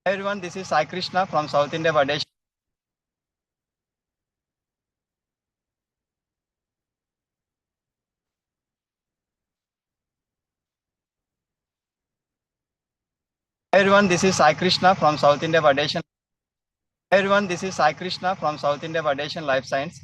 Hi everyone, this is Sai Krishna from South India Pradesh. Hi everyone, this is Sai Krishna from South India Pradesh. Hi everyone, this is Sai Krishna from South India Pradesh and Life Science.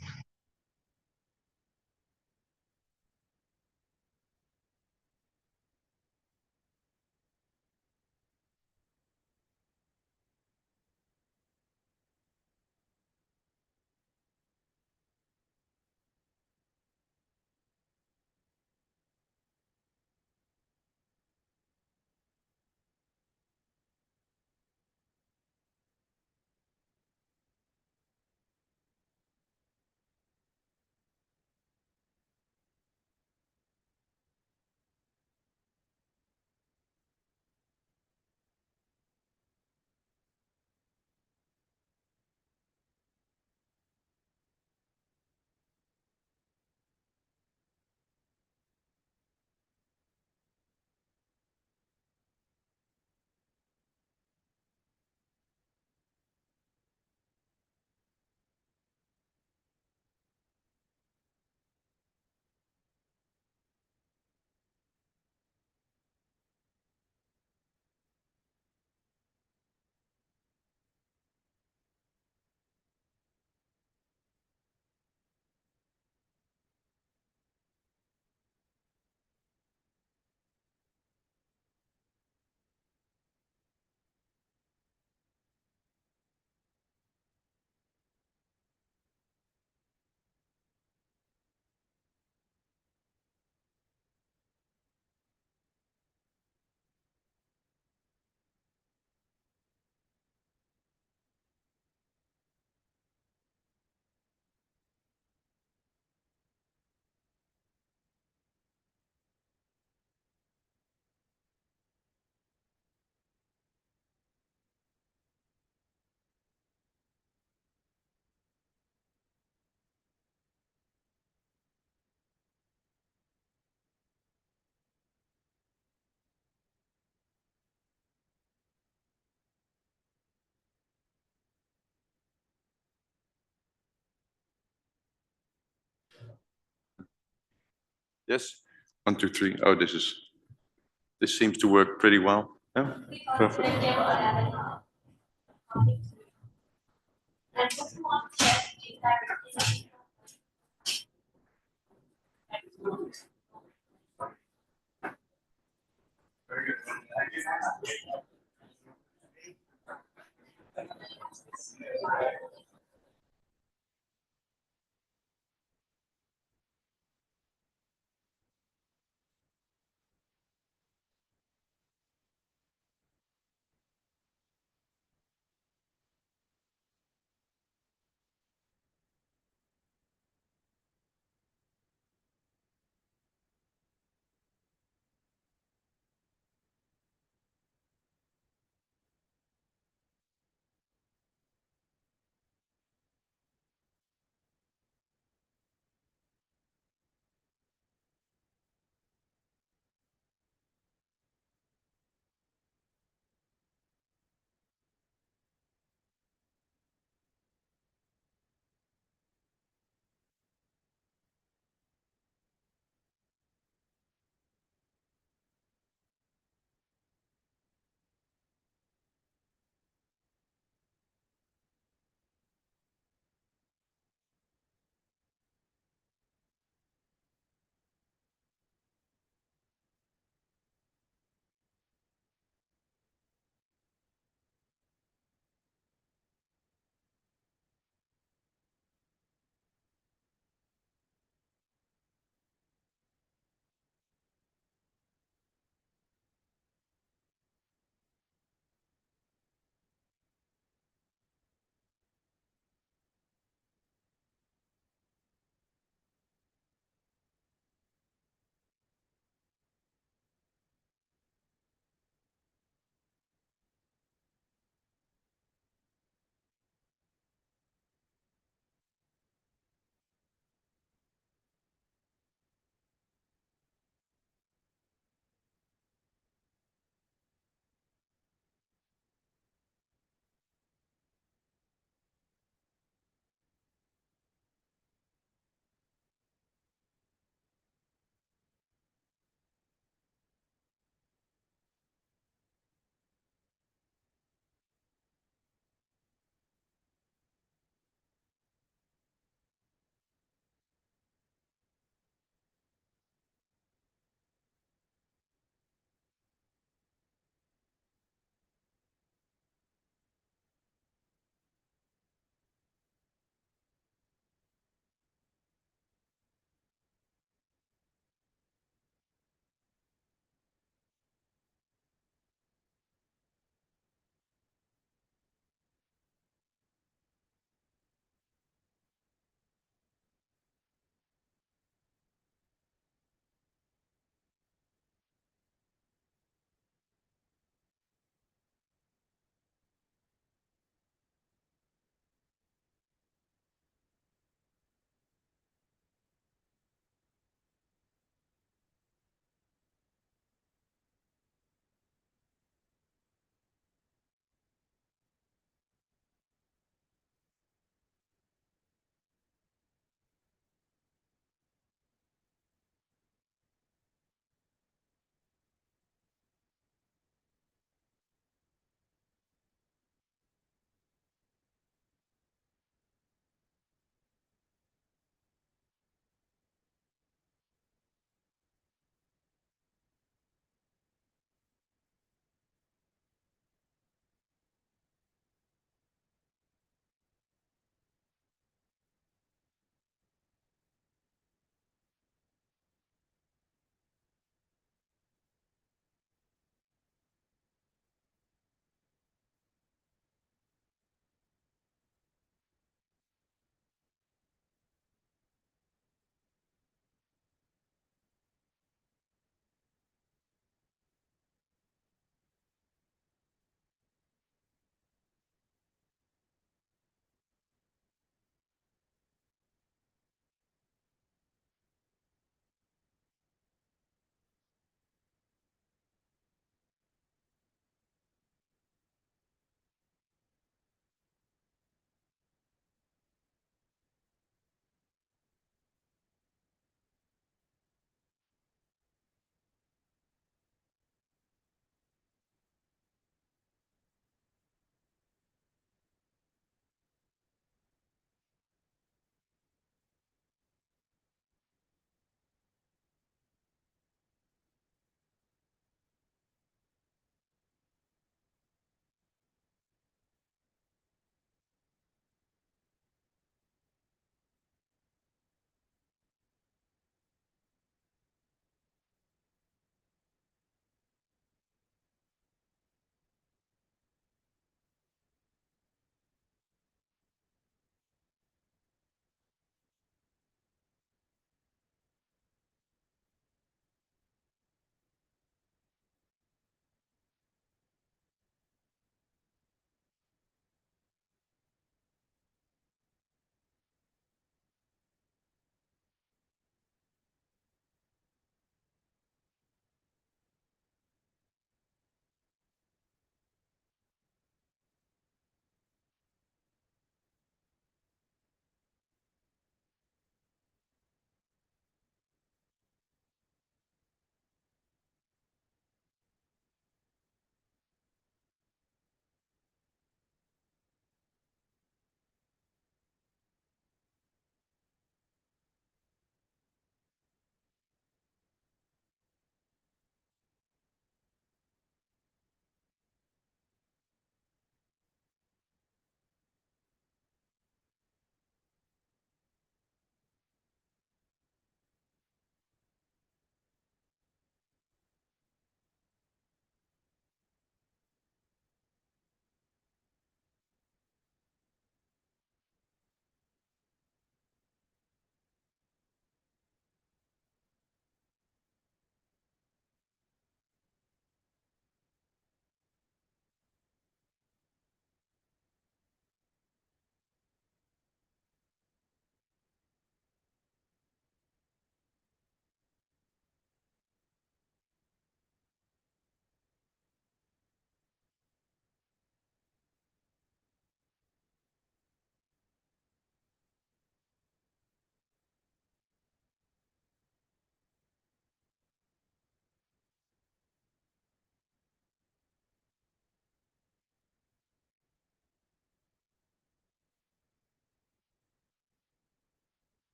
Yes. 1, 2, 3. Oh, this seems to work pretty well. Yeah, perfect.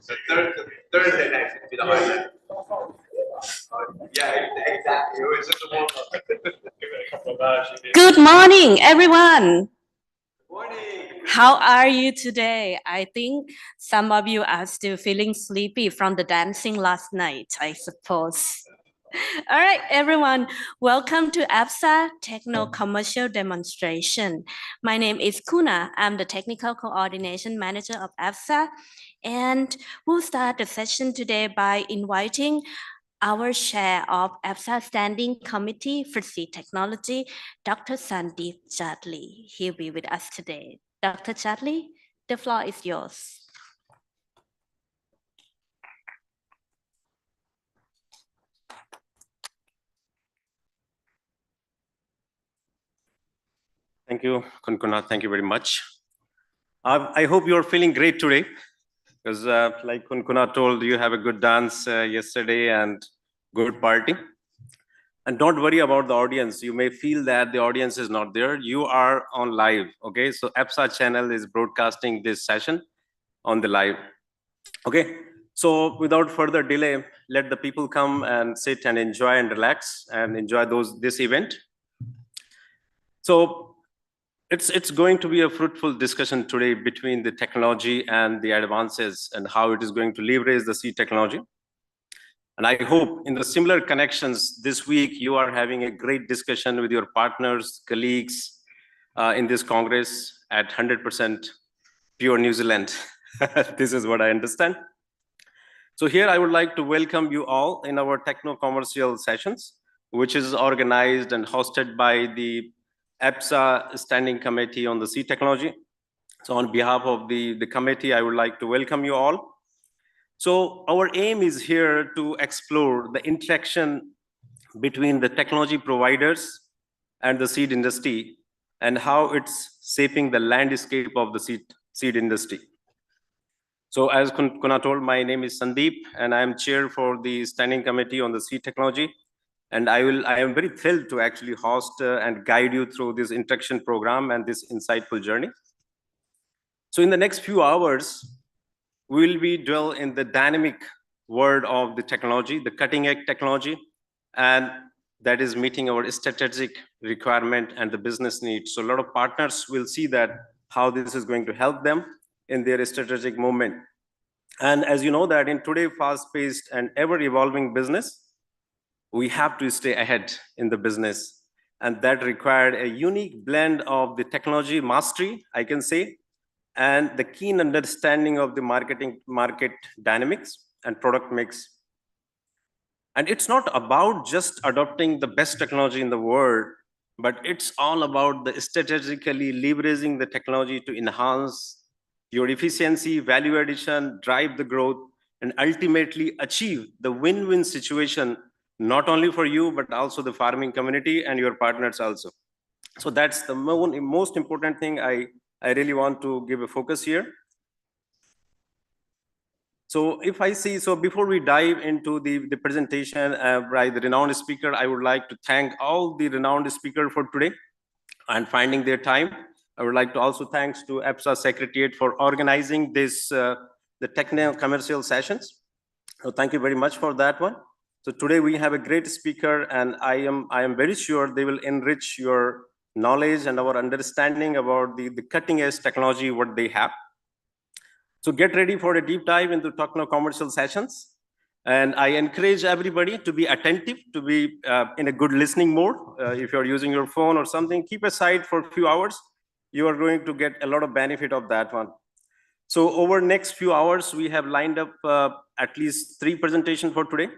So Thursday night would be the highlight. Yeah, exactly. It was just a warm-up. Good morning, everyone. Morning. How are you today? I think some of you are still feeling sleepy from the dancing last night, I suppose. All right, everyone, welcome to APSA Techno Commercial Demonstration. My name is Kuna. I'm the Technical Coordination Manager of APSA, and we'll start the session today by inviting our chair of APSA Standing Committee for Seed Technology, Dr. Sandeep Chadli. He'll be with us today. Dr. Chadli, the floor is yours. Thank you, Kunkuna. Thank you very much. I hope you're feeling great today because like Kunkuna told, you have a good dance yesterday and good party. And don't worry about the audience. You may feel that the audience is not there. You are on live, okay? So APSA channel is broadcasting this session on the live, okay? So without further delay, let the people come and sit and enjoy and relax and enjoy this event. So it's going to be a fruitful discussion today between the technology and the advances and how it is going to leverage the seed technology. And I hope in the similar connections this week, you are having a great discussion with your partners, colleagues in this Congress at 100% pure New Zealand. This is what I understand. So here I would like to welcome you all in our techno-commercial sessions, which is organized and hosted by the APSA Standing Committee on the Seed Technology. So on behalf of the committee, I would like to welcome you all. So our aim is here to explore the interaction between the technology providers and the seed industry and how it's shaping the landscape of the seed industry. So as Kuna told, my name is Sandeep and I am chair for the Standing Committee on the Seed Technology. And I am very thrilled to actually host and guide you through this interaction program and this insightful journey. So in the next few hours, we will be dwell in the dynamic world of the technology, the cutting edge technology, and that is meeting our strategic requirement and the business needs. So a lot of partners will see that how this is going to help them in their strategic movement. And as you know that in today's fast-paced and ever-evolving business, we have to stay ahead in the business. And that required a unique blend of the technology mastery, I can say, and the keen understanding of the market dynamics and product mix. And it's not about just adopting the best technology in the world, but it's all about the strategically leveraging the technology to enhance your efficiency, value addition, drive the growth, and ultimately achieve the win-win situation, not only for you, but also the farming community and your partners also. So that's the most important thing I really want to give a focus here. So if I see, so before we dive into the presentation by the renowned speaker, I would like to thank all the renowned speakers for today and finding their time. I would like to also thanks to APSA Secretariat for organizing this, the techno commercial sessions. So thank you very much for that one. So today we have a great speaker and I am very sure they will enrich your knowledge and our understanding about the cutting edge technology, what they have. So get ready for a deep dive into techno commercial sessions. And I encourage everybody to be attentive, to be in a good listening mode. If you're using your phone or something, keep aside for a few hours. You are going to get a lot of benefit of that one. So over next few hours, we have lined up at least 3 presentations for today.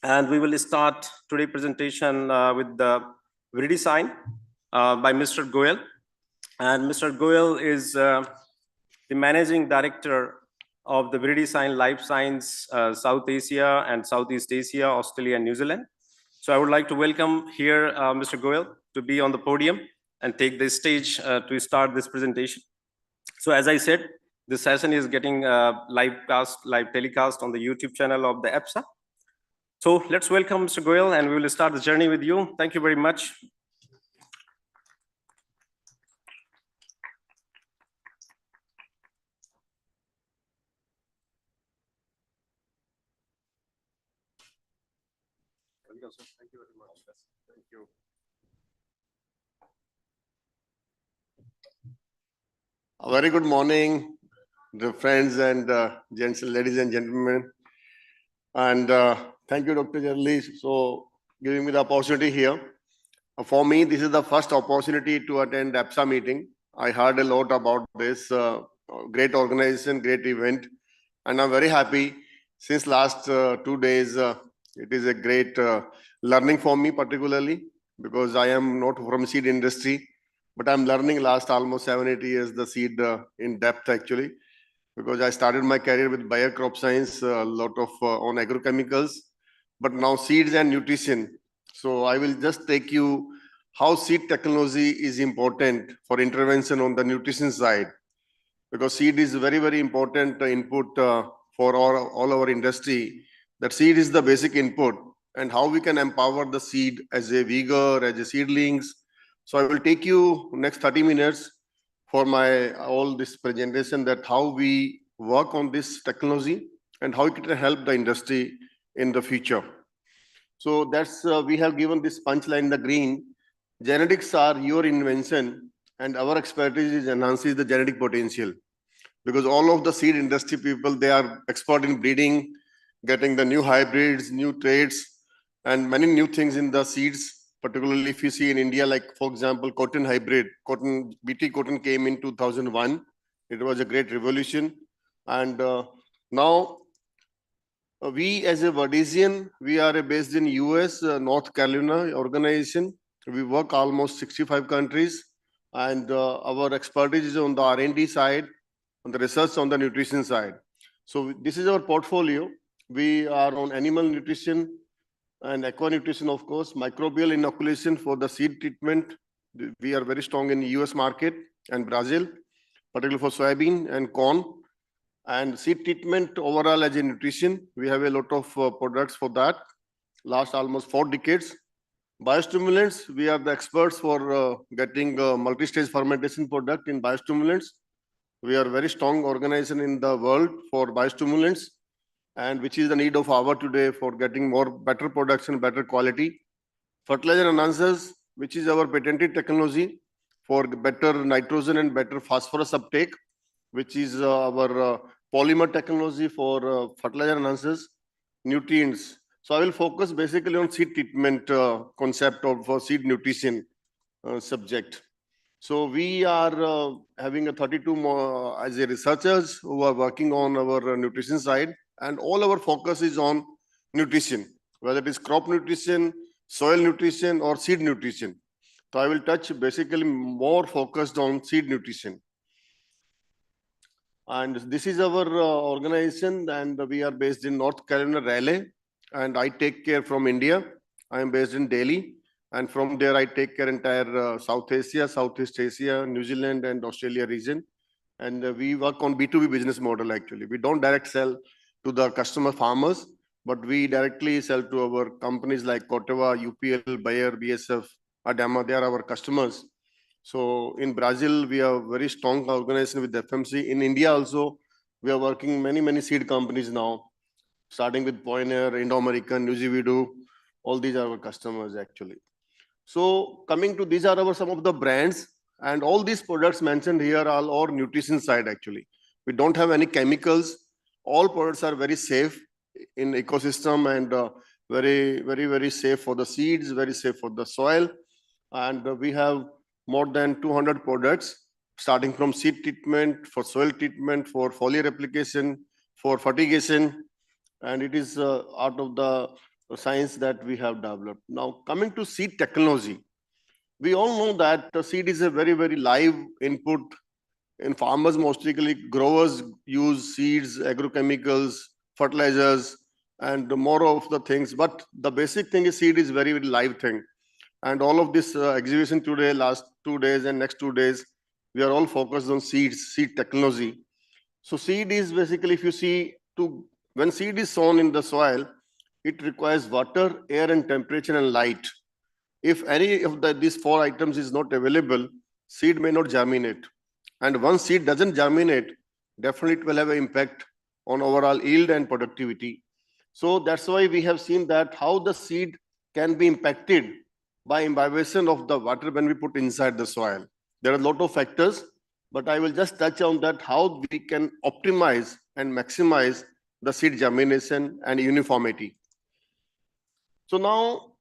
And we will start today's presentation with the redesign by Mr. Goel. And Mr. Goel is the Managing Director of the redesign Life Science South Asia and Southeast Asia, Australia and New Zealand. So I would like to welcome here Mr. Goel to be on the podium and take the stage to start this presentation. So as I said, this session is getting live telecast on the YouTube channel of the APSA. So let's welcome Mr. Goel and we will start the journey with you. Thank you very much. A very good morning, dear friends and gents, ladies and gentlemen. And thank you, Dr. Jarli, for giving me the opportunity here. For me, this is the first opportunity to attend APSA meeting. I heard a lot about this great organization, great event, and I'm very happy. Since last 2 days, it is a great learning for me, particularly because I am not from seed industry, but I'm learning last almost 7-8 years the seed in depth actually, because I started my career with Bayer crop science, a lot of on agrochemicals, but now seeds and nutrition. So I will just take you how seed technology is important for intervention on the nutrition side, because seed is very, very important input for all our industry. That seed is the basic input, and how we can empower the seed as a vigor, as a seedlings. So I will take you next 30 minutes for my all this presentation, that how we work on this technology and how it can help the industry in the future. So that's we have given this punchline in the green. Genetics are your invention, and our expertise enhances the genetic potential. Because all of the seed industry people, they are expert in breeding, getting the new hybrids, new traits, and many new things in the seeds. Particularly if you see in India, like for example, cotton hybrid, BT cotton came in 2001. It was a great revolution. And now we as a Verdesian, we are based in US, North Carolina organization. We work almost 65 countries, and our expertise is on the R&D side, on the research on the nutrition side. So this is our portfolio. We are on animal nutrition and aqua nutrition, of course, microbial inoculation for the seed treatment. We are very strong in the US market and Brazil, particularly for soybean and corn. And seed treatment overall as a nutrition, we have a lot of products for that, last almost 4 decades. Biostimulants, we are the experts for getting multi-stage fermentation product in biostimulants. We are a very strong organization in the world for biostimulants, and which is the need of hour today for getting more better production, better quality. Fertilizer enhancers, which is our patented technology for better nitrogen and better phosphorus uptake, which is our polymer technology for fertilizer enhancers, nutrients. So I will focus basically on seed treatment concept of for seed nutrition subject. So we are having a 32 more as a researchers who are working on our nutrition side, and all our focus is on nutrition, whether it is crop nutrition, soil nutrition, or seed nutrition. So I will touch basically more focused on seed nutrition. And this is our organization, and we are based in North Carolina, Raleigh, and I take care from India. I am based in Delhi, and from there I take care entire South Asia, Southeast Asia, New Zealand, and Australia region. And we work on B2B business model actually. We don't direct sell to the customer farmers, but we directly sell to our companies like Corteva, UPL, Bayer, BSF, Adama. They are our customers. So in Brazil, we are very strong organization with FMC. In India also, we are working many seed companies now, starting with Pioneer, Indo-American, Nuzividu. All these are our customers actually. So coming to these are our some of the brands, and all these products mentioned here are all nutrition side actually. We don't have any chemicals. All products are very safe in ecosystem, and very safe for the seeds, very safe for the soil. And we have more than 200 products, starting from seed treatment, for soil treatment, for foliar application, for fertigation, and it is out of the science that we have developed. Now coming to seed technology, we all know that the seed is a very live input. In farmers, mostly growers use seeds, agrochemicals, fertilizers, and more of the things. But the basic thing is seed is very live thing. And all of this exhibition today, last 2 days and next 2 days, we are all focused on seeds, seed technology. So seed is basically, if you see, when seed is sown in the soil, it requires water, air, and temperature and light. If any of these 4 items is not available, seed may not germinate. And once seed doesn't germinate, definitely it will have an impact on overall yield and productivity. So that's why we have seen that how the seed can be impacted by imbibition of the water when we put inside the soil. There are a lot of factors, but I will just touch on that how we can optimize and maximize the seed germination and uniformity. So now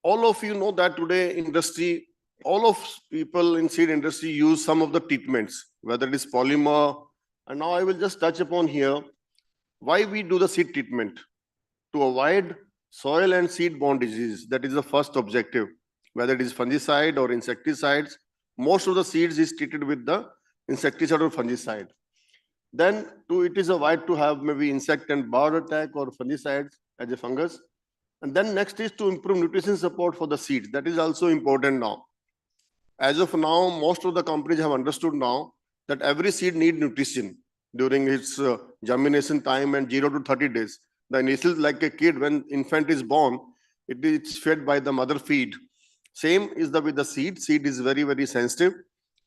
all of you know that today industry, all of people in seed industry use some of the treatments, whether it is polymer, and now I will just touch upon here why we do the seed treatment to avoid soil and seed borne disease. That is the first objective, whether it is fungicide or insecticides. Most of the seeds is treated with the insecticide or fungicide. Then it is avoid to have maybe insect and bird attack or fungicides as a fungus. And then next is to improve nutrition support for the seeds. That is also important now. As of now, most of the companies have understood now that every seed needs nutrition during its germination time and 0 to 30 days. The initial, like a kid, when infant is born, it's fed by the mother feed. Same is with the seed. Seed is very, very sensitive,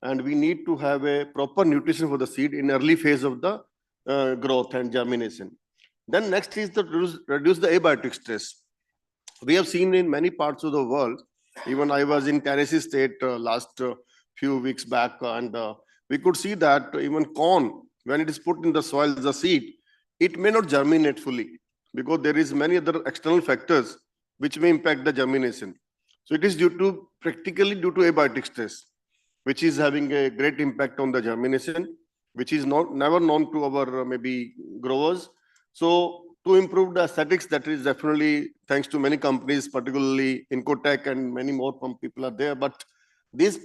and we need to have a proper nutrition for the seed in early phase of the growth and germination. Then next is to reduce the abiotic stress. We have seen in many parts of the world, even I was in Tennessee State last few weeks back, and we could see that even corn, when it is put in the soil as a seed, it may not germinate fully because there is many other external factors which may impact the germination. So it is practically due to abiotic stress, which is having a great impact on the germination, which is never known to our maybe growers. So to improve the aesthetics, that is definitely thanks to many companies, particularly Incotech and many more people are there. But these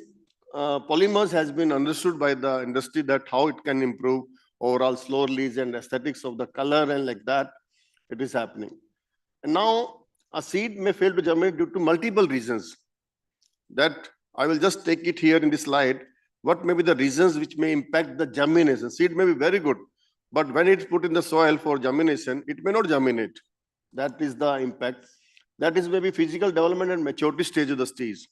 polymers has been understood by the industry that how it can improve overall slow release and aesthetics of the color, and like that it is happening. And now a seed may fail to germinate due to multiple reasons. That I will just take it here in this slide. What may be the reasons which may impact the germination? Seed may be very good, but when it's put in the soil for germination, it may not germinate. That is the impact. That is maybe physical development and maturity stage of the stage.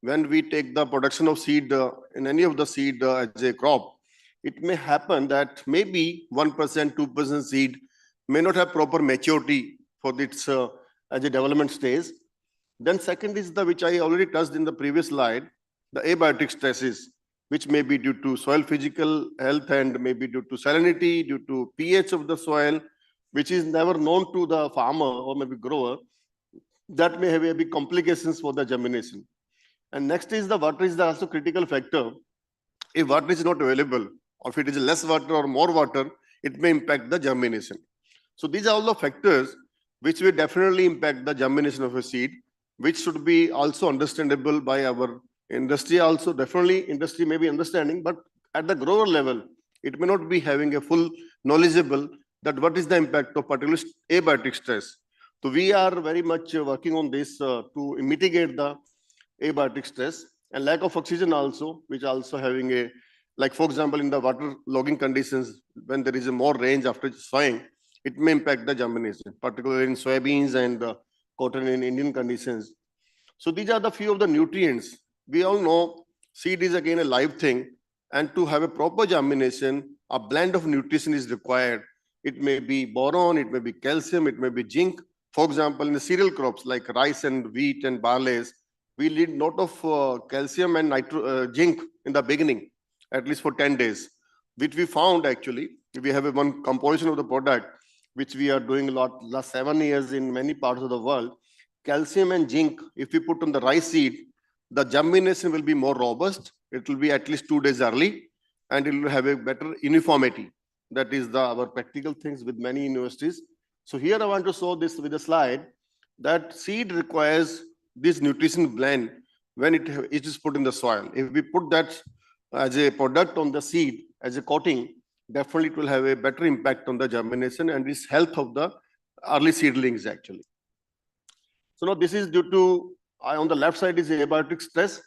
When we take the production of seed in any of the seed as a crop, it may happen that maybe 1%, 2% seed may not have proper maturity for its as a development stage. Then second is which I already touched in the previous slide, the abiotic stresses, which may be due to soil physical health and maybe due to salinity, due to pH of the soil, which is never known to the farmer or maybe grower. That may have a big complications for the germination. And next is the water is also critical factor. If water is not available, or if it is less water or more water, it may impact the germination. So these are all the factors which will definitely impact the germination of a seed, which should be also understandable by our industry. Also, definitely industry may be understanding, but at the grower level, it may not be having a full knowledgeable that what is the impact of particular abiotic stress. So we are very much working on this to mitigate the abiotic stress and lack of oxygen also, which also having a, like for example, in the water logging conditions, when there is a more range after sowing, it may impact the germination, particularly in soybeans and cotton in Indian conditions. So these are the few of the nutrients. We all know seed is again a live thing, and to have a proper germination, a blend of nutrition is required. It may be boron, it may be calcium, it may be zinc. For example, in the cereal crops like rice and wheat and barley, we need a lot of calcium and zinc in the beginning, at least for 10 days, which we found actually. We have one composition of the product, which we are doing a lot last 7 years in many parts of the world. Calcium and zinc, if we put on the rice seed, the germination will be more robust. It will be at least 2 days early, and it will have a better uniformity. That is our practical things with many universities. So here I want to show this with a slide that seed requires this nutrition blend when it is put in the soil. If we put that as a product on the seed, as a coating, definitely it will have a better impact on the germination and this health of the early seedlings actually. So now this is due to, on the left side is abiotic stress.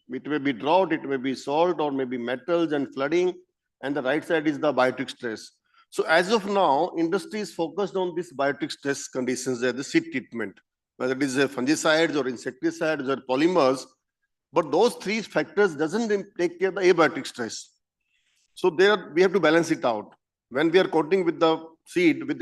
It may be drought, it may be salt, or maybe metals and flooding. And the right side is the biotic stress. So as of now, industry is focused on this biotic stress conditions as the seed treatment, whether it is fungicides or insecticides or polymers. But those three factors doesn't take care of the abiotic stress. So there we have to balance it out. When we are coating with the seed with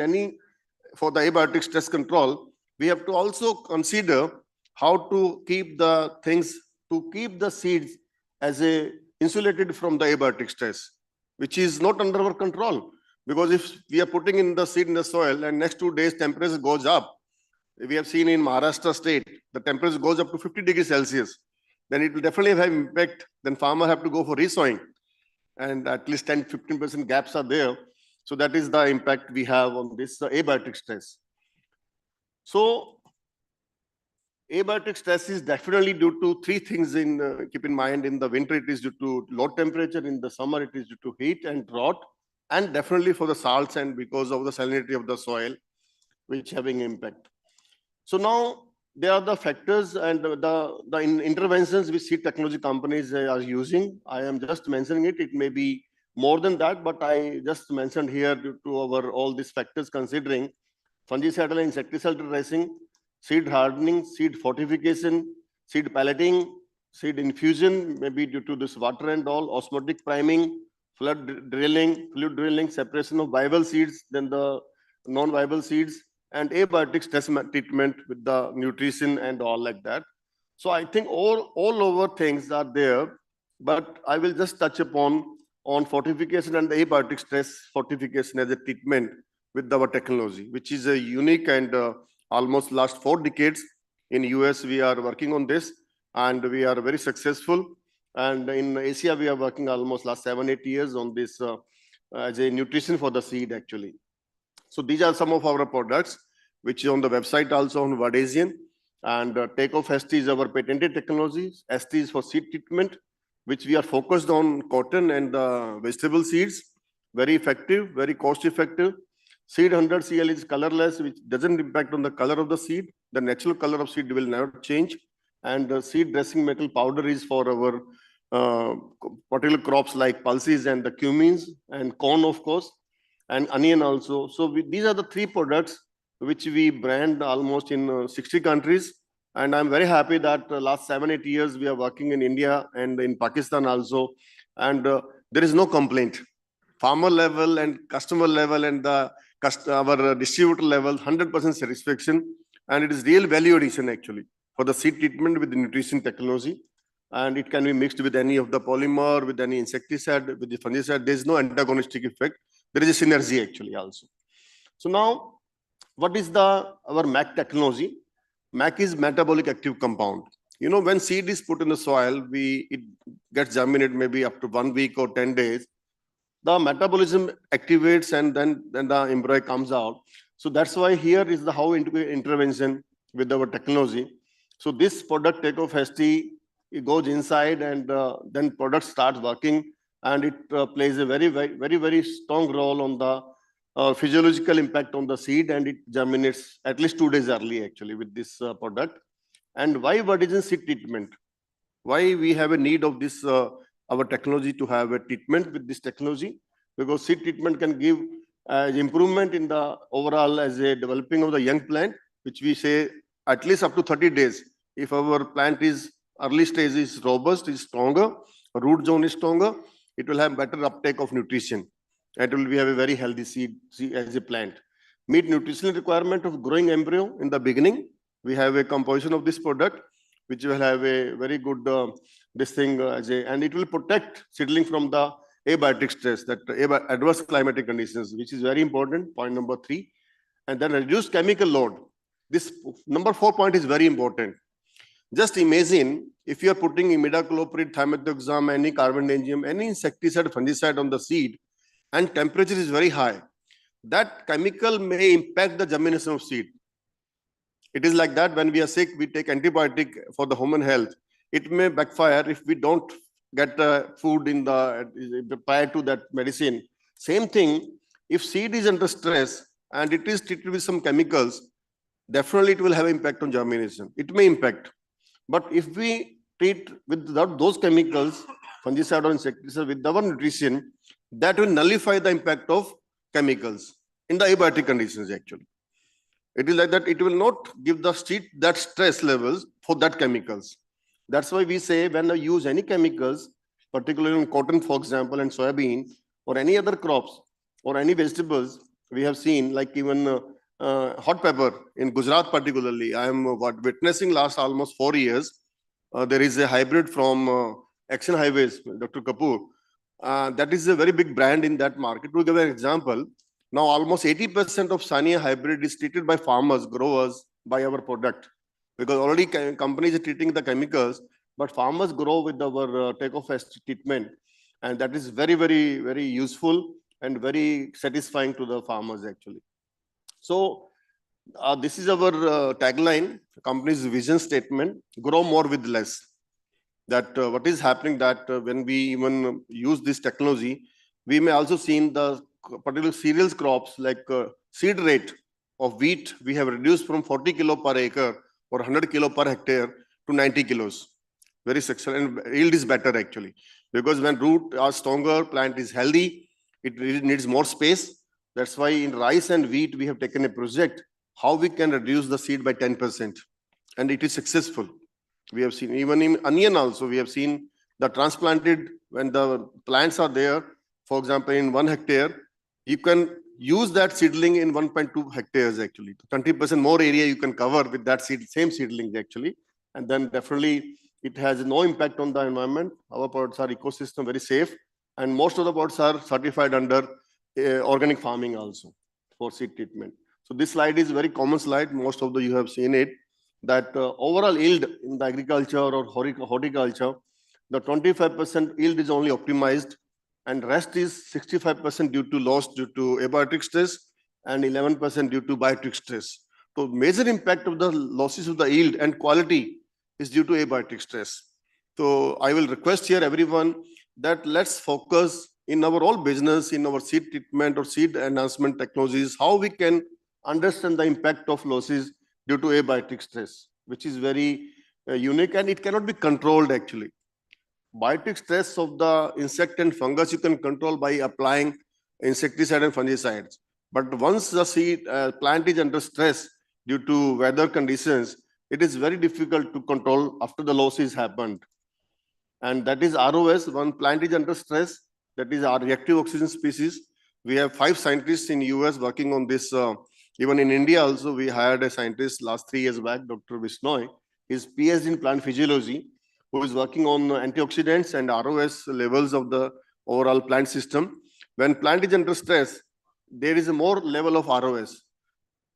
for the abiotic stress control, we have to also consider how to keep the things, to keep the seeds as a insulated from the abiotic stress, which is not under our control. Because if we are putting in the seed in the soil and next 2 days temperature goes up, we have seen in Maharashtra state, the temperature goes up to 50 degrees Celsius, then it will definitely have impact. Then farmer have to go for resowing, and at least 10-15% gaps are there. So that is the impact we have on this abiotic stress. So abiotic stress is definitely due to three things. Keep in mind, in the winter it is due to low temperature, in the summer it is due to heat and drought, and definitely for the salts and because of the salinity of the soil, which having impact. So now there are the factors and the interventions which seed technology companies are using. I am just mentioning it. It may be more than that, but I just mentioned here due to our all these factors considering fungicidal and insecticidal dressing, seed hardening, seed fortification, seed pelleting, seed infusion, maybe due to this water and all, osmotic priming, fluid drilling, separation of viable seeds, then the non-viable seeds, and abiotic stress treatment with the nutrition and all like that. So I think all over things are there, but I will just touch upon fortification and the abiotic stress fortification as a treatment with our technology, which is a unique and almost last 4 decades. In US, we are working on this and we are very successful. And in Asia, we are working almost last 7-8 years on this as a nutrition for the seed actually. So these are some of our products, which is on the website also on Vadesian. And Takeoff ST is our patented technology. ST is for seed treatment, which we are focused on cotton and vegetable seeds. Very effective, very cost effective. Seed 100 CL is colorless, which doesn't impact on the color of the seed. The natural color of seed will never change. And the seed dressing metal powder is for our particular crops like pulses and the cumins and corn, of course, and onion also. So these are the 3 products which we brand almost in 60 countries. And I'm very happy that last 7-8 years we are working in India and in Pakistan also. And there is no complaint. Farmer level and customer level and our distributor level, 100% satisfaction. And it is real value addition actually for the seed treatment with the nutrition technology. And it can be mixed with any of the polymer, with any insecticide, with the fungicide. There is no antagonistic effect. There is a synergy actually also. So now, what is our MAC technology? MAC is metabolic active compound. You know, when seed is put in the soil, it gets germinated maybe up to 1 week or 10 days. The metabolism activates and then the embryo comes out. So that's why here is the how intervention with our technology. So this product Takeoff ST, it goes inside and then product starts working, and it plays a very strong role on the physiological impact on the seed, and it germinates at least 2 days early actually with this product. And why Vadesian seed treatment? Why we have a need of this our technology to have a treatment with this technology? Because seed treatment can give improvement in the overall as a developing of the young plant, which we say at least up to 30 days. If our plant is early stage is robust, is stronger, root zone is stronger, it will have better uptake of nutrition. It will have a very healthy seed as a plant. Meet nutritional requirement of growing embryo in the beginning. We have a composition of this product, which will have a very good and it will protect seedling from the abiotic stress, that adverse climatic conditions, which is very important, point number 3. And then reduce chemical load. This number 4 point is very important. Just imagine if you are putting imidacloprid, thiamethoxam, any carbendazim, any insecticide, fungicide on the seed, and temperature is very high, that chemical may impact the germination of seed. It is like that when we are sick, we take antibiotic for the human health. It may backfire if we don't get food in prior to that medicine. Same thing, if seed is under stress and it is treated with some chemicals, definitely it will have impact on germination. It may impact. But if we treat without those chemicals, fungicide or insecticide, with our nutrition, that will nullify the impact of chemicals in the abiotic conditions actually. It is like that, it will not give the seed that stress levels for that chemicals. That's why we say when I use any chemicals, particularly in cotton, for example, and soybean, or any other crops, or any vegetables, we have seen like even hot pepper in Gujarat particularly, I am witnessing last almost 4 years. There is a hybrid from Action Highways, Dr. Kapoor. That is a very big brand in that market. To give an example, now almost 80% of Sania hybrid is treated by farmers, growers, by our product. Because already companies are treating the chemicals, but farmers grow with our take-off treatment. And that is very, very, very useful and very satisfying to the farmers actually. So this is our tagline, company's vision statement, grow more with less. That what is happening that when we even use this technology, we may also see in the particular cereals crops like seed rate of wheat, we have reduced from 40 kilo per acre or 100 kilo per hectare to 90 kilos. Very successful, and yield is better actually. Because when root are stronger, plant is healthy, it really needs more space. That's why in rice and wheat, we have taken a project, how we can reduce the seed by 10%. And it is successful. We have seen, even in onion also, we have seen the transplanted, when the plants are there, for example, in 1 hectare, you can use that seedling in 1.2 hectares actually. 20% more area you can cover with that same seedling actually. And then definitely it has no impact on the environment. Our products are ecosystem very safe. And most of the products are certified under organic farming also for seed treatment. So this slide is a very common slide. Most of you have seen it, that overall yield in the agriculture or horticulture, the 25% yield is only optimized, and rest is 65% due to loss due to abiotic stress and 11% due to biotic stress. So major impact of the losses of the yield and quality is due to abiotic stress. So I will request here everyone that let's focus in our all business, in our seed treatment or seed enhancement technologies, how we can understand the impact of losses due to abiotic stress, which is very unique and it cannot be controlled actually. Biotic stress of the insect and fungus you can control by applying insecticide and fungicides. But once the seed plant is under stress due to weather conditions, it is very difficult to control after the loss is happened. And that is ROS, when plant is under stress, that is our reactive oxygen species. We have 5 scientists in US working on this. Even in India also, we hired a scientist last 3 years back, Dr. Visnoy. He's PhD in plant physiology, who is working on antioxidants and ROS levels of the overall plant system. When plant is under stress, there is a more level of ROS.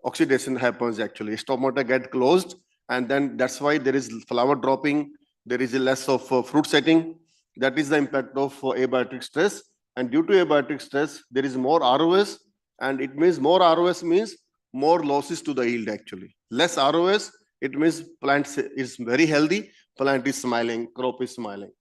Oxidation happens actually. Stomata get closed, and then that's why there is flower dropping. There is a less of fruit setting. That is the impact of abiotic stress. And due to abiotic stress, there is more ROS, and it means more ROS means more losses to the yield actually. Less ROS, it means plant is very healthy, plant is smiling, crop is smiling.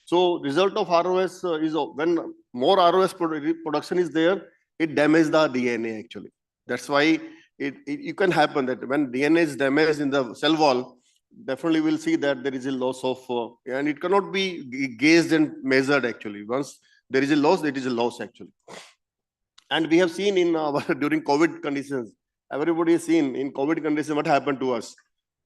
So result of ROS is when more ROS production is there, it damages the DNA actually. That's why it can happen that when DNA is damaged in the cell wall, definitely we'll see that there is a loss of, and it cannot be gauged and measured actually. Once there is a loss, it is a loss actually. And we have seen in during COVID conditions, everybody has seen in COVID conditions what happened to us.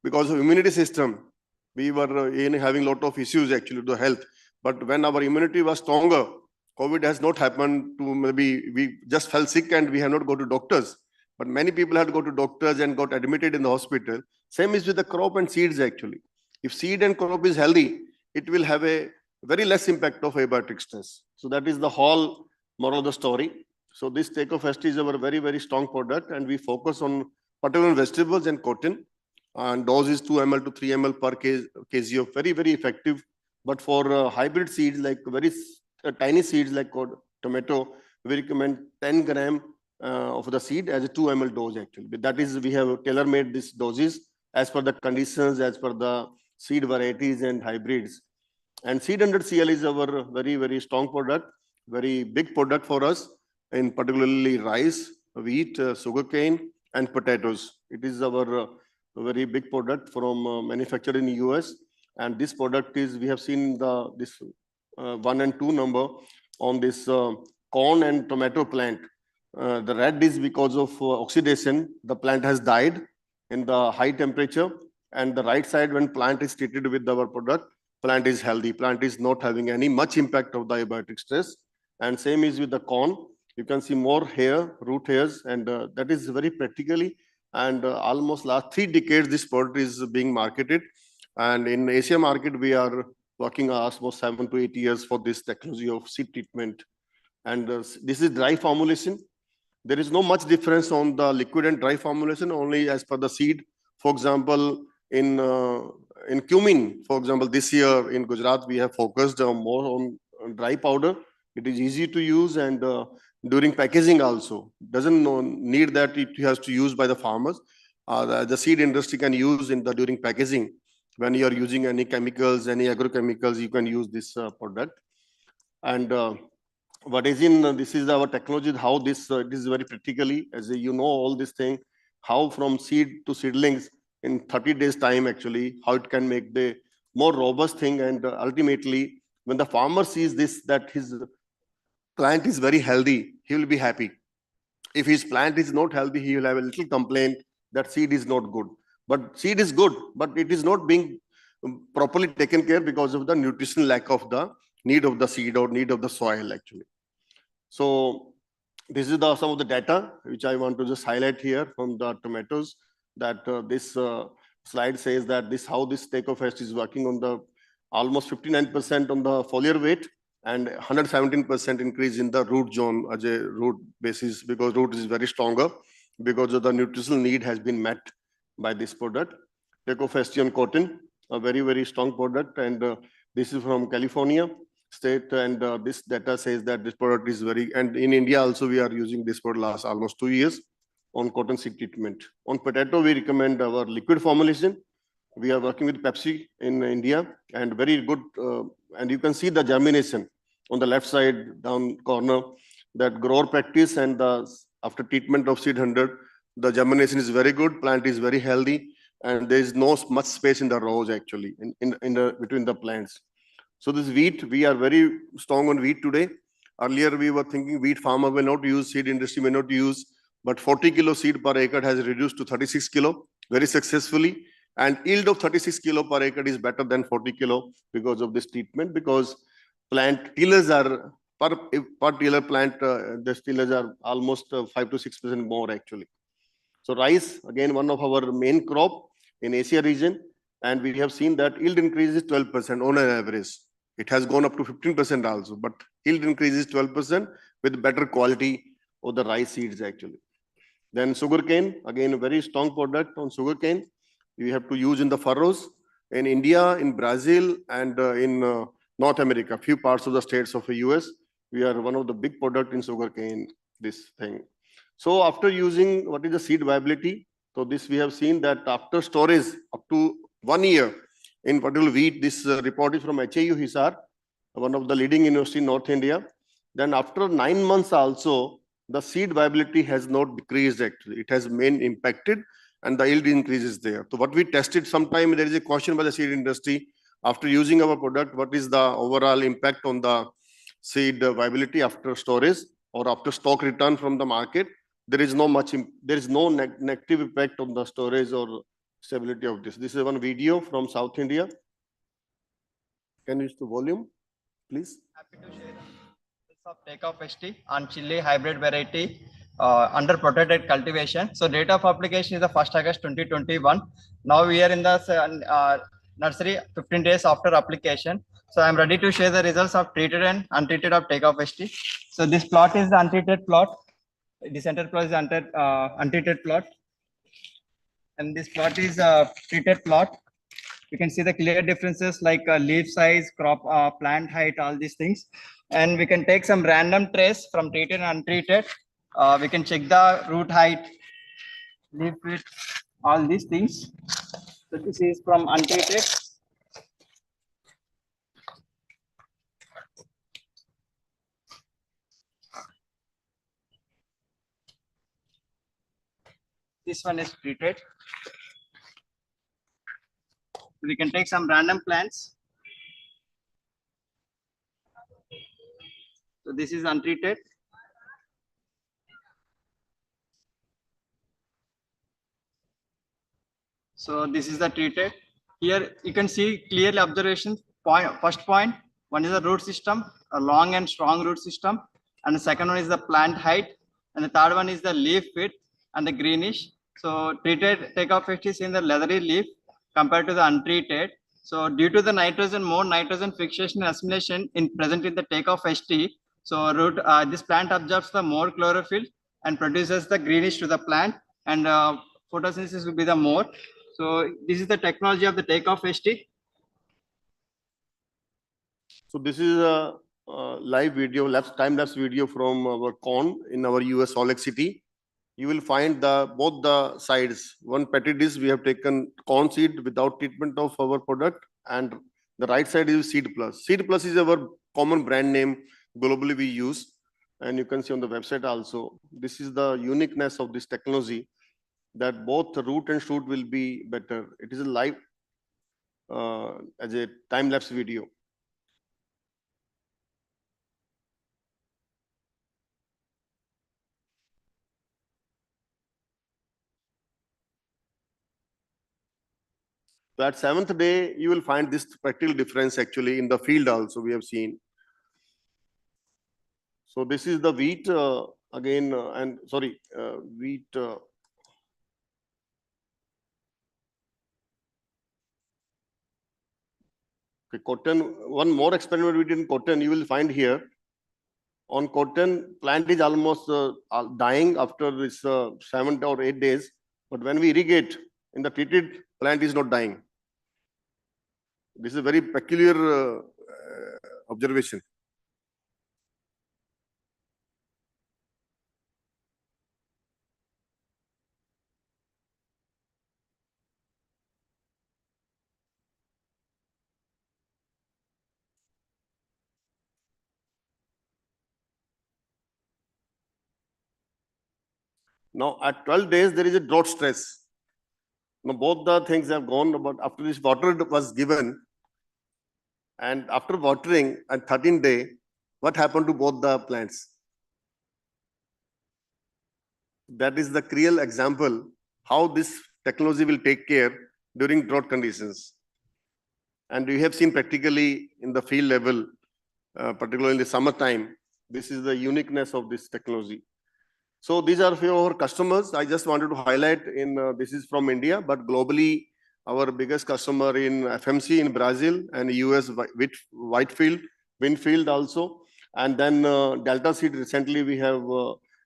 Because of immunity system, we were having a lot of issues actually to health. But when our immunity was stronger, COVID has not happened to, maybe we just fell sick and we have not go to doctors. But many people had to go to doctors and got admitted in the hospital. Same is with the crop and seeds actually. If seed and crop is healthy, it will have a very less impact of abiotic stress. So that is the whole moral of the story. So this Take-Off is our very, very strong product, and we focus on particular vegetables and cotton. And dose is 2 ml to 3 ml per kg of very, very effective. But for hybrid seeds, like very tiny seeds like tomato, we recommend 10 gram of the seed as a 2 ml dose actually. That is, we have tailor-made these doses as per the conditions, as per the seed varieties and hybrids. And seed under CL is our very, very strong product, very big product for us, in particularly rice, wheat, sugarcane, and potatoes. It is our very big product from manufactured in the US. And this product is, we have seen this 1 and 2 number on this corn and tomato plant. The red is because of oxidation. The plant has died in the high temperature. And the right side, when plant is treated with our product, plant is healthy. Plant is not having any much impact of the abiotic stress. And same is with the corn. You can see more hair, root hairs, and that is very practically. And almost last 3 decades, this product is being marketed. And in Asia market, we are working almost 7 to 8 years for this technology of seed treatment. And this is dry formulation. There is no much difference on the liquid and dry formulation, only as per the seed. For example, in cumin, for example, this year in Gujarat, we have focused more on dry powder. It is easy to use, and during packaging also, doesn't need that it has to use by the farmers. The seed industry can use during packaging. When you are using any chemicals, any agrochemicals, you can use this product. And what is this is our technology, how this is very practically, as you know, all this thing, how from seed to seedlings in 30 days time, actually, how it can make the more robust thing. And ultimately, when the farmer sees this, that his plant is very healthy, he will be happy. If his plant is not healthy, he will have a little complaint that seed is not good. But seed is good, but it is not being properly taken care because of the nutritional lack of the need of the seed or need of the soil, actually. So this is some of the data which I want to just highlight here from the tomatoes, that this slide says that how this take-off is working on the almost 59% on the foliar weight and 117% increase in the root zone as a root basis, because root is very stronger because of the nutritional need has been met by this product. Take-off on cotton, a very, very strong product. And this is from California state. And this data says that this product is and in India also, we are using this for last almost 2 years on cotton seed treatment. On potato, we recommend our liquid formulation. We are working with Pepsi in India, and very good. And you can see the germination on the left side down corner, that grower practice, and after treatment of seed 100, the germination is very good, plant is very healthy, and there is no much space in the rows actually between the plants. So this wheat, we are very strong on wheat today. Earlier we were thinking wheat farmer will not use, seed industry may not use, but 40 kilo seed per acre has reduced to 36 kilo very successfully. And yield of 36 kilo per acre is better than 40 kilo because of this treatment, because plant tillers are, per tiller plant, the tillers are almost 5 to 6% more actually. So rice, again, one of our main crop in Asia region, and we have seen that yield increase is 12% on an average. It has gone up to 15% also, but yield increase is 12% with better quality of the rice seeds actually. Then sugarcane, again, a very strong product on sugarcane. We have to use in the furrows in India, in Brazil, and in North America, few parts of the states of the US. We are one of the big product in sugarcane, this thing. So after using, what is the seed viability? So this we have seen that after storage up to 1 year in particular wheat, this report is from HAU Hisar, one of the leading university in North India. Then after 9 months also, the seed viability has not decreased actually. It has been impacted and the yield increases there. So what we tested, sometime there is a question by the seed industry, after using our product, what is the overall impact on the seed viability after storage or after stock return from the market? There is no negative impact on the storage or stability of this. This is one video from South India. Can you use the volume, please? Happy to share the of take-off ST on chili hybrid variety under protected cultivation. So date of application is the 1st August 2021. Now we are in the nursery 15 days after application. So I'm ready to share the results of treated and untreated of take-off ST. So this plot is the untreated plot. The center plot is untreated plot. And this plot is a treated plot. You can see the clear differences like leaf size, crop, plant height, all these things. And we can take some random trace from treated and untreated. We can check the root height, leaf width, all these things. So this is from untreated. This one is treated. We can take some random plants. So this is untreated. So this is the treated. Here you can see clearly observation. First point, one is the root system, a long and strong root system. And the second one is the plant height. And the third one is the leaf width and the greenish. So treated take-off is in the leathery leaf compared to the untreated. So due to the more nitrogen fixation and assimilation in present in the takeoff ST, so this plant absorbs the more chlorophyll and produces the greenish to the plant, and photosynthesis will be the more. So this is the technology of the takeoff ST. So this is a live video, time-lapse video from our corn in our US Salt Lake City. You will find both the sides. One petri dish, we have taken corn seed without treatment of our product, and the right side is Seed Plus. Seed Plus is our common brand name globally we use, and you can see on the website also. This is the uniqueness of this technology, that both the root and shoot will be better. It is a live as a time-lapse video. So at 7th day, you will find this practical difference actually in the field also we have seen. So this is the wheat again, and sorry, wheat. Okay, cotton, one more experiment we did in cotton, you will find here. On cotton, plant is almost dying after this 7 or 8 days. But when we irrigate in the treated, plant is not dying. This is a very peculiar observation. Now at 12 days, there is a drought stress. Now both the things have gone, but after this water was given, and after watering at 13th day, what happened to both the plants? That is the real example how this technology will take care during drought conditions. And we have seen practically in the field level, particularly in the summertime, this is the uniqueness of this technology. So these are few of our customers. I just wanted to highlight this is from India, but globally, our biggest customer in FMC in Brazil and US Whitefield, Winfield also. And then Delta Seed recently we have,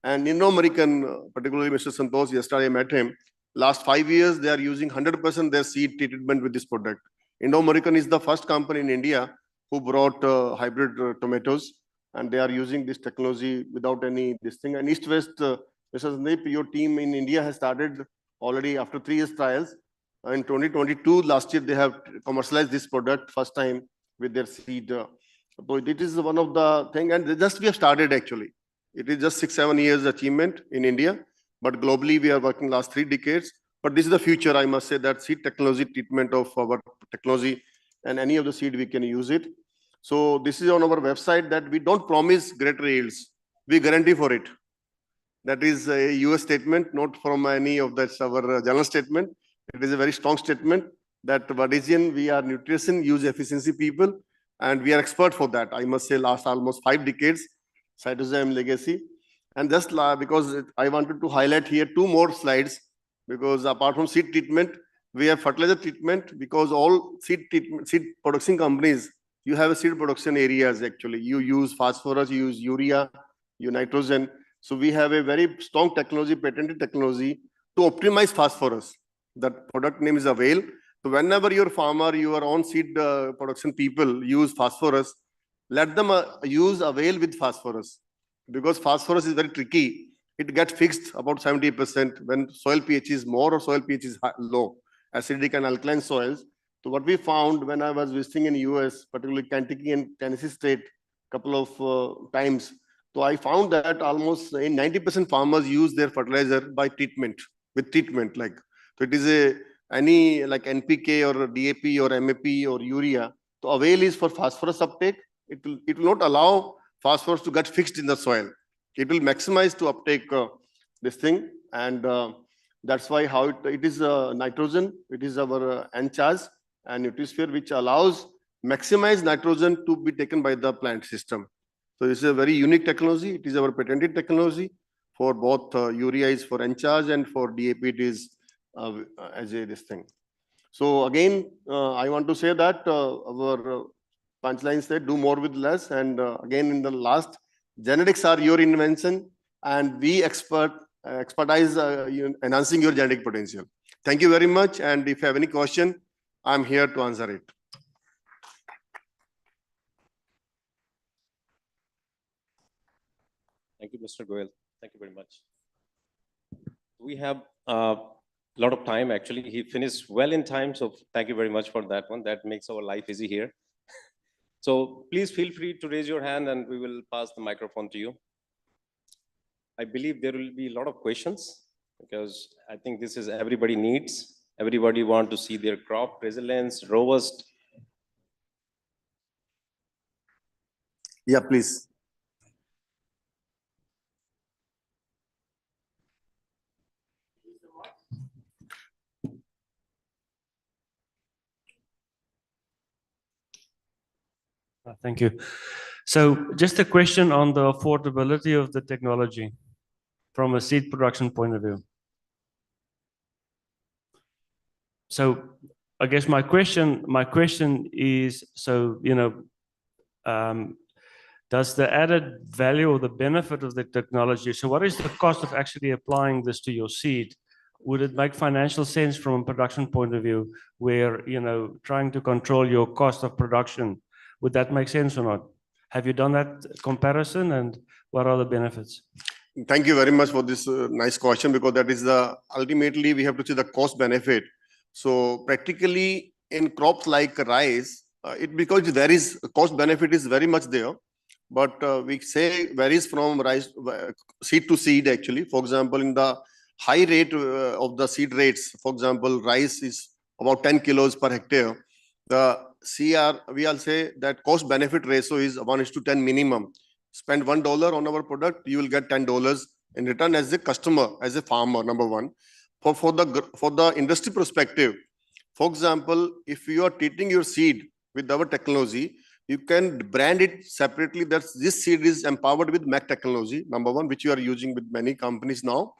and Indo-American, particularly Mr. Santosh, yesterday I met him. Last 5 years, they are using 100% their seed treatment with this product. Indo-American is the first company in India who brought hybrid tomatoes, and they are using this technology without any this thing. And East-West, Mr. Sandeep, your team in India has started already after 3 years trials. In 2022, last year, they have commercialized this product first time with their seed. So it is one of the thing, and just we have started actually. It is just 6-7 years achievement in India, but globally we are working last 3 decades. But this is the future, I must say, that seed technology treatment of our technology, and any of the seed we can use it. So this is on our website that we don't promise greater yields. We guarantee for it. That is a US statement, not from any of that's our general statement. It is a very strong statement that Vadisian, we are nutrition use efficiency people, and we are expert for that. I must say last almost 5 decades, cytosine legacy. And just because I wanted to highlight here 2 more slides, because apart from seed treatment, we have fertilizer treatment, because all seed production companies, you have a seed production areas actually. You use phosphorus, you use urea, you nitrogen. So we have a very strong technology, patented technology to optimize phosphorus. That product name is Avail. So whenever your farmer, your own seed production people use phosphorus, let them use Avail with phosphorus, because phosphorus is very tricky. It gets fixed about 70% when soil pH is more or soil pH is low, acidic and alkaline soils. So what we found when I was visiting in US, particularly Kentucky and Tennessee State, couple of times, so I found that almost 90% farmers use their fertilizer by treatment, with treatment like. So it is any like NPK or DAP or MAP or urea. So Avail is for phosphorus uptake. It will not allow phosphorus to get fixed in the soil. It will maximize to uptake this thing, and that's why how it is nitrogen. It is our N-charge and Nutrisphere, which allows maximize nitrogen to be taken by the plant system. So this is a very unique technology. It is our patented technology for both urea is for N-charge and for DAP it is as a this thing. So again, I want to say that our punchline said, do more with less. And again, in the last, genetics are your invention, and we expertise enhancing your genetic potential. Thank you very much. And if you have any question, I'm here to answer it. Thank you, Mr. Goyal. Thank you very much. We have a lot of time, actually. He finished well in time, so thank you very much for that one. That makes our life easy here. So please feel free to raise your hand and we will pass the microphone to you. I believe there will be a lot of questions because I think this is everybody needs. Everybody want to see their crop resilience, robust. Yeah, please. Thank you. So just a question on the affordability of the technology from a seed production point of view. So I guess my question is, so, does the added value or the benefit of the technology, so what is the cost of actually applying this to your seed? Would it make financial sense from a production point of view where, trying to control your cost of production, would that make sense or not? Have you done that comparison, and what are the benefits? Thank you very much for this nice question, because that is ultimately we have to see the cost benefit. So practically in crops like rice, because there is cost benefit is very much there, but we say varies from rice seed to seed actually. For example, in the high rate of the seed rates, for example, rice is about 10 kilos per hectare. The CR, we all say that cost benefit ratio is 1:10 minimum. Spend $1 on our product, you will get $10 in return as a customer, as a farmer, number one. For the industry perspective, for example, if you are treating your seed with our technology, you can brand it separately that this seed is empowered with MAC technology, number one, which you are using with many companies now.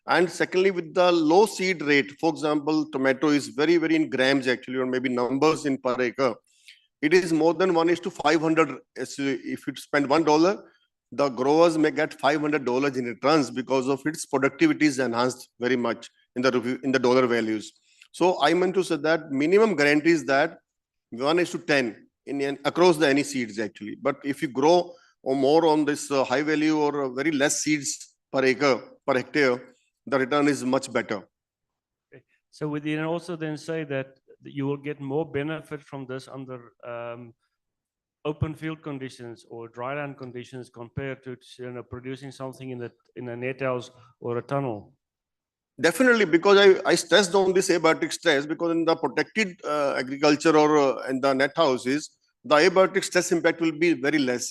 And secondly, with the low seed rate, for example, tomato is very, very in grams actually, or maybe numbers in per acre. It is more than 1:500. If you spend $1, the growers may get $500 in returns because of its productivity is enhanced very much in the dollar values. So I meant to say that minimum guarantee is that 1:10 across the any seeds actually. But if you grow or more on this high value or very less seeds per acre, per hectare, the return is much better. Okay. So would you also then say that you will get more benefit from this under open field conditions or dryland conditions compared to producing something in a net house or a tunnel? Definitely, because I stressed on this abiotic stress, because in the protected agriculture or in the net houses, the abiotic stress impact will be very less.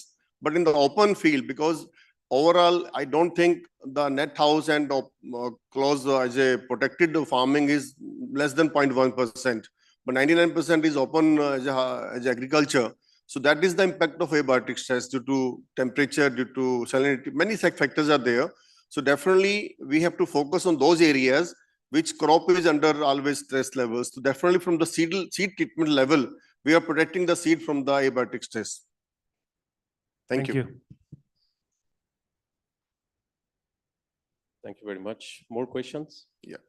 But in the open field, because overall, I don't think the net house and close as a protected farming is less than 0.1%, but 99% is open as agriculture. So that is the impact of abiotic stress due to temperature, due to salinity. Many factors are there. So definitely we have to focus on those areas which crop is under always stress levels. So definitely from the seed treatment level, we are protecting the seed from the abiotic stress. Thank you. Thank you very much. More questions? Yeah.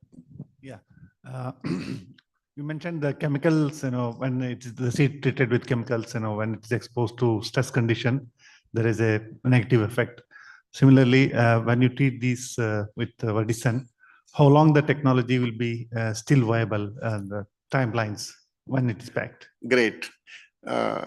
You mentioned the chemicals, when it's the seed treated with chemicals, when it's exposed to stress condition, there is a negative effect. Similarly, when you treat these with Verdicen, how long the technology will be still viable and the timelines when it is packed? Great.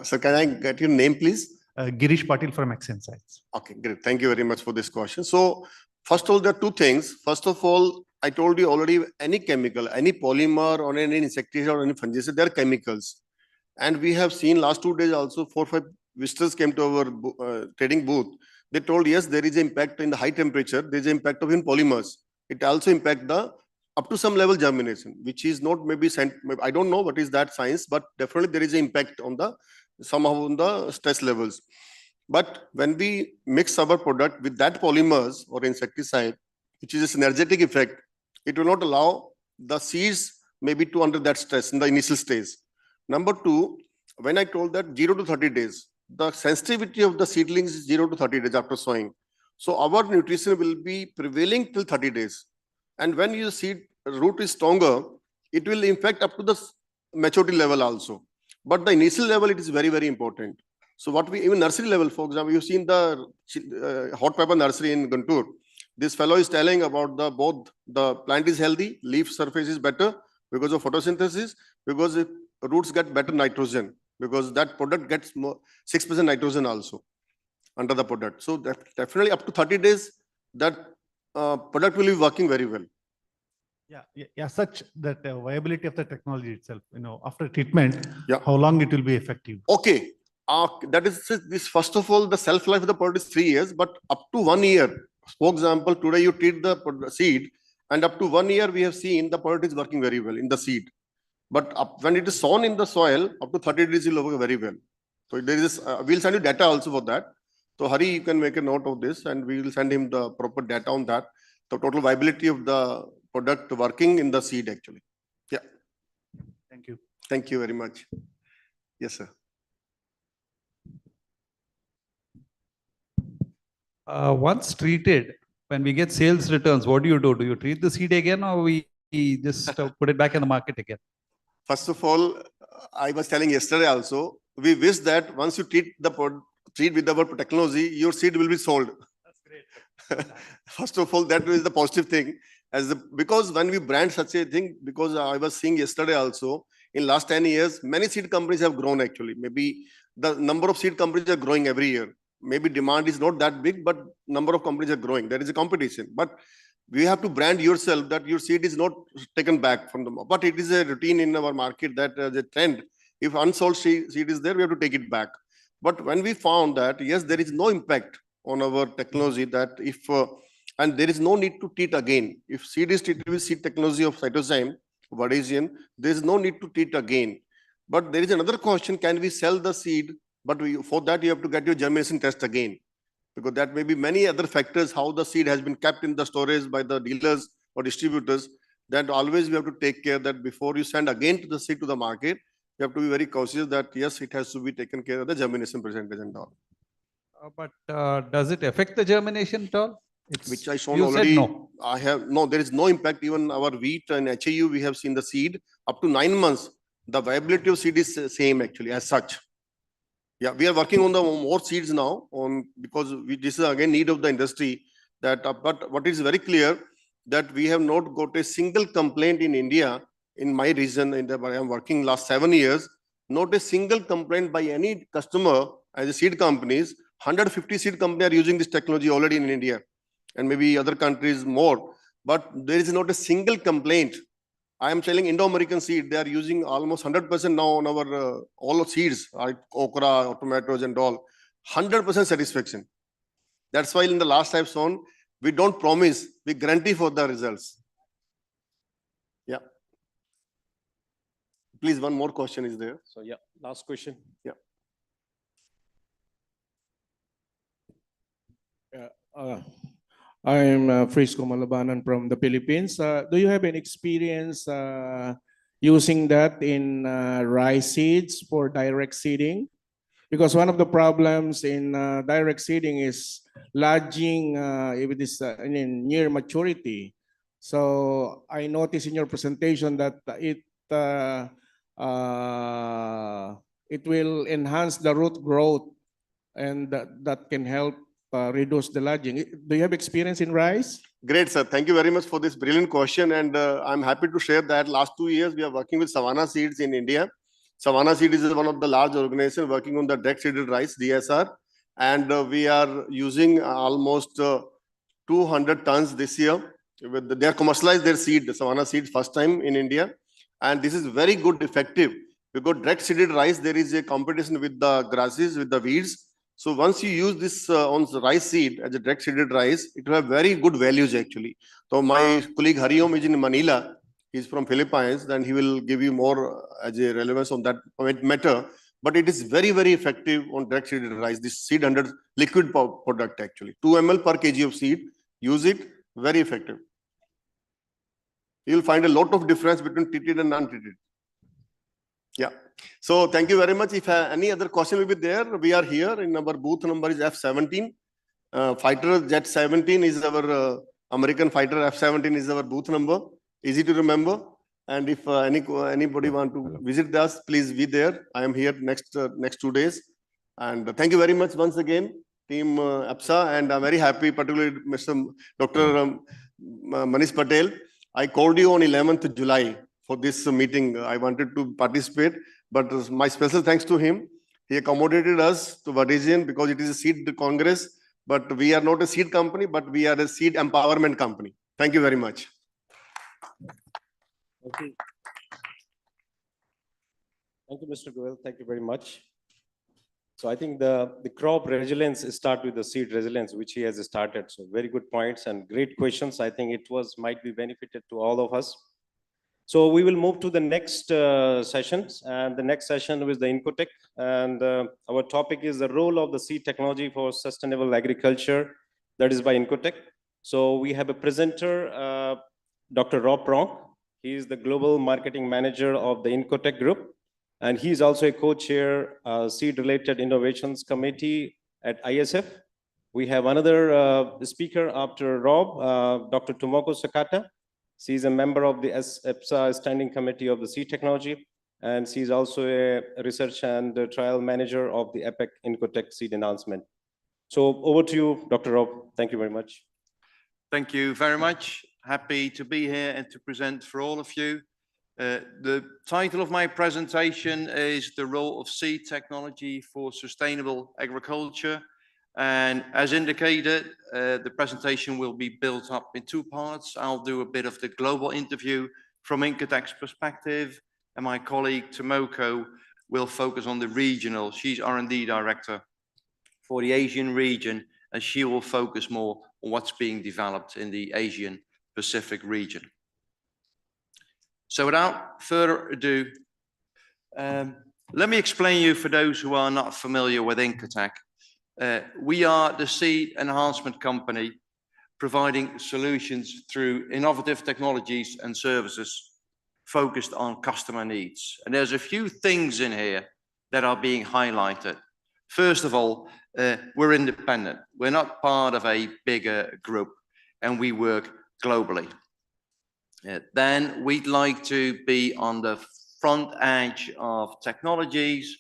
So can I get your name, please? Girish Patil from Action Science. Okay, great. Thank you very much for this question. So first of all, there are two things. First of all, I told you already, any chemical, any polymer or any insecticide or any fungicide, they are chemicals. And we have seen last 2 days also 4 or 5 visitors came to our trading booth. They told, yes, there is impact in the high temperature. There is impact of in polymers. It also impact the up to some level germination, which is not maybe I don't know what is that science, but definitely there is an impact on the somehow on the stress levels. But when we mix our product with that polymers or insecticide, which is a synergetic effect, it will not allow the seeds maybe to under that stress in the initial stage. Number two, when I told that 0 to 30 days, the sensitivity of the seedlings is 0 to 30 days after sowing. So our nutrition will be prevailing till 30 days. And when your seed root is stronger, it will infect up to the maturity level also. But the initial level, it is very, very important. So what we, even nursery level, for example, you've seen the hot pepper nursery in Guntur. This fellow is telling about both the plant is healthy, leaf surface is better because of photosynthesis, because if roots get better nitrogen, because that product gets more 6% nitrogen also under the product. So that definitely up to 30 days, that product will be working very well. Yeah, such that viability of the technology itself, after treatment, Yeah. how long it will be effective? Okay. That is this, first of all, the shelf life of the product is 3 years, but up to 1 year. For example, today you treat the seed, and up to 1 year we have seen the product is working very well in the seed. But when it is sown in the soil, up to 30 days it will work very well. So there is, we'll send you data also for that. So Hari, you can make a note of this, and we will send him the proper data on that. The total viability of the product working in the seed actually. Yeah. Thank you. Thank you very much. Yes, sir. Once treated, when we get sales returns, what do? Do you treat the seed again, or we just put it back in the market again? First of all, I was telling yesterday also, we wish that once you treat with our technology, your seed will be sold. That's great. First of all, that is the positive thing. Because when we brand such a thing, because I was seeing yesterday also, in last 10 years, many seed companies have grown actually. Maybe the number of seed companies are growing every year. Maybe demand is not that big, but number of companies are growing. There is a competition. But we have to brand yourself that your seed is not taken back from the market. But it is a routine in our market that the trend, if unsold seed is there, we have to take it back. But when we found that, yes, there is no impact on our technology, that if, and there is no need to treat again. If seed is treated with seed technology of cytozyme, Vadasian, there is no need to treat again. But there is another question, can we sell the seed? But for that, you have to get your germination test again. Because that may be many other factors, how the seed has been kept in the storage by the dealers or distributors, that always we have to take care that before you send again to the seed to the market, you have to be very cautious that yes, it has to be taken care of the germination percentage and all. But does it affect the germination at all? Which I shown you already. Said no. There is no impact. Even our wheat and HAU, we have seen the seed up to 9 months. The viability of seed is same actually as such. Yeah, we are working on the more seeds now because this is again need of the industry. That but what is very clear that we have not got a single complaint in India, in my region, I am working last 7 years, not a single complaint by any customer as a seed companies. 150 seed companies are using this technology already in India, and maybe other countries more. But there is not a single complaint. I am telling Indo-American seed, they are using almost 100% now on our all of seeds, like okra, tomatoes and all. 100% satisfaction. That's why in the last I've shown, we don't promise, we guarantee for the results. Yeah. Please, one more question is there. So yeah, last question. Yeah. I'm Frisco Malabanan from the Philippines. Do you have any experience using that in rice seeds for direct seeding? Because one of the problems in direct seeding is lodging if it is near maturity. So I noticed in your presentation that it will enhance the root growth, and that can help reduce the lodging. Do you have experience in rice? Great, sir. Thank you very much for this brilliant question. And I'm happy to share that last 2 years, we are working with Savannah Seeds in India. Savannah Seeds is one of the large organizations working on the direct seeded rice, DSR. And we are using almost 200 tons this year. They are commercialized their seed, the Savannah Seeds, first time in India. And this is very good, effective. Because direct seeded rice, there is a competition with the grasses, with the weeds. So once you use this on the rice seed as a direct seeded rice, it will have very good values actually. So my colleague Hariom is in Manila. He's from Philippines. Then he will give you more as a relevance on that matter. But it is very, very effective on direct seeded rice. This seed under liquid product actually. 2 ml per kg of seed. Use it. Very effective. you'll find a lot of difference between treated and untreated. Yeah. So thank you very much. If any other question will be there, we are here in our booth number is F17. Fighter Jet 17 is our American fighter. F17 is our booth number. Easy to remember. And if anybody want to visit us, please be there. I am here next 2 days. And thank you very much once again, team APSA. And I'm very happy, particularly Dr. Manish Patel. I called you on 11th July for this meeting. I wanted to participate, but my special thanks to him. He accommodated us to Varisian because it is a seed congress, but we are not a seed company, but we are a seed empowerment company. Thank you very much. Thank you. Thank you, Mr. Goel. Thank you very much. So I think the crop resilience start with the seed resilience, which he has started. So very good points and great questions. I think it might be benefited to all of us. So we will move to the next sessions, and the next session with the Incotech. And our topic is the role of the seed technology for sustainable agriculture. That is by Incotech. So we have a presenter, Dr. Rob Prong. He is the Global Marketing Manager of the Incotech Group. And he is also a co-chair Seed-Related Innovations Committee at ISF. We have another speaker after Rob, Dr. Tomoko Sakata. She is a member of the EPSA Standing Committee of the Seed Technology. And she is also a research and trial manager of the EPEC Incotech Seed Announcement. So over to you, Dr. Rob. Thank you very much. Thank you very much. Happy to be here and to present for all of you. The title of my presentation is The Role of Seed Technology for Sustainable Agriculture. And as indicated, the presentation will be built up in 2 parts. I'll do a bit of the global interview from Incotech's perspective, and my colleague Tomoko will focus on the regional. She's R&D director for the Asian region, and she will focus more on what's being developed in the Asian Pacific region. So without further ado, let me explain you for those who are not familiar with Incotech. We are the seed enhancement company providing solutions through innovative technologies and services focused on customer needs. And there's a few things in here that are being highlighted. First of all, we're independent. We're not part of a bigger group, and we work globally. Then we'd like to be on the front edge of technologies.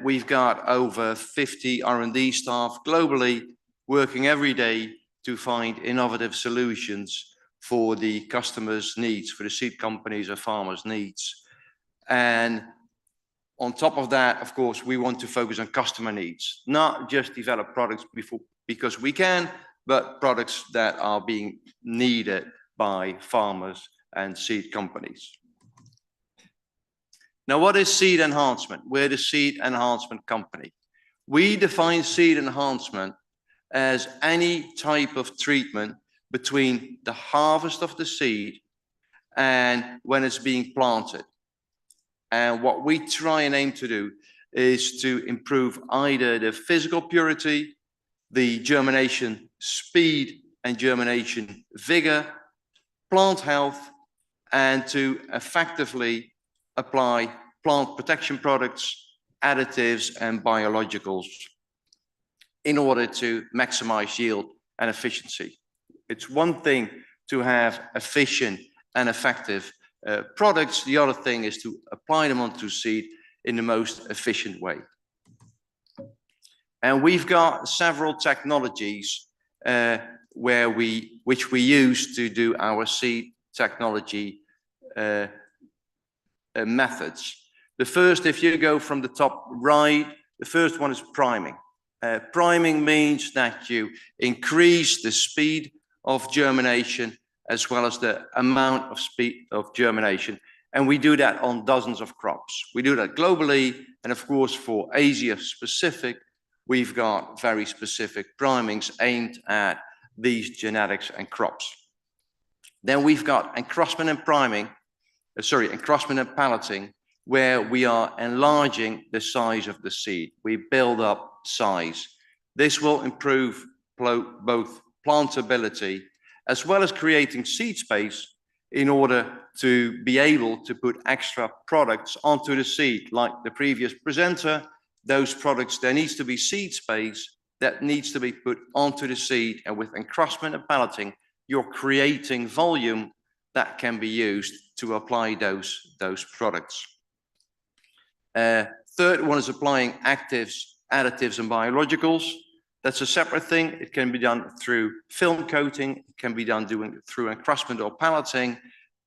We've got over 50 R&D staff globally working every day to find innovative solutions for the customers' needs, for the seed companies or farmers' needs. And on top of that, of course, we want to focus on customer needs, not just develop products because we can, but products that are being needed by farmers and seed companies. Now, what is seed enhancement? We're the seed enhancement company. We define seed enhancement as any type of treatment between the harvest of the seed and when it's being planted. And what we try and aim to do is to improve either the physical purity, the germination speed and germination vigor, plant health, and to effectively apply plant protection products, additives, and biologicals in order to maximize yield and efficiency. It's one thing to have efficient and effective products. The other thing is to apply them onto seed in the most efficient way. And we've got several technologies which we use to do our seed technology methods. The first, if you go from the top right, the first one is priming. Priming means that you increase the speed of germination as well as the amount of speed of germination. And we do that on dozens of crops. We do that globally. And of course, for Asia specific, we've got very specific primings aimed at these genetics and crops. Then we've got encrossment and encrossment and palleting, where we are enlarging the size of the seed. We build up size. This will improve both plantability as well as creating seed space in order to be able to put extra products onto the seed. Like the previous presenter, those products, there needs to be seed space that needs to be put onto the seed, and with encrustment and palleting, you're creating volume that can be used to apply those products. Third one is applying actives, additives, and biologicals. That's a separate thing. It can be done through film coating. It can be done through encrustment or palleting.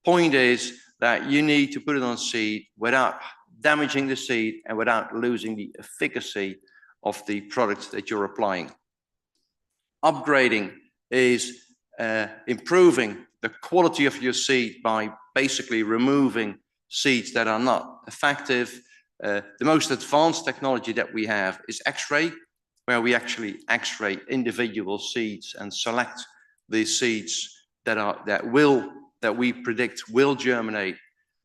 Point is that you need to put it on seed without damaging the seed and without losing the efficacy of the products that you're applying. Upgrading is improving the quality of your seed by basically removing seeds that are not effective. The most advanced technology that we have is X-ray, where we actually X-ray individual seeds and select the seeds that we predict will germinate,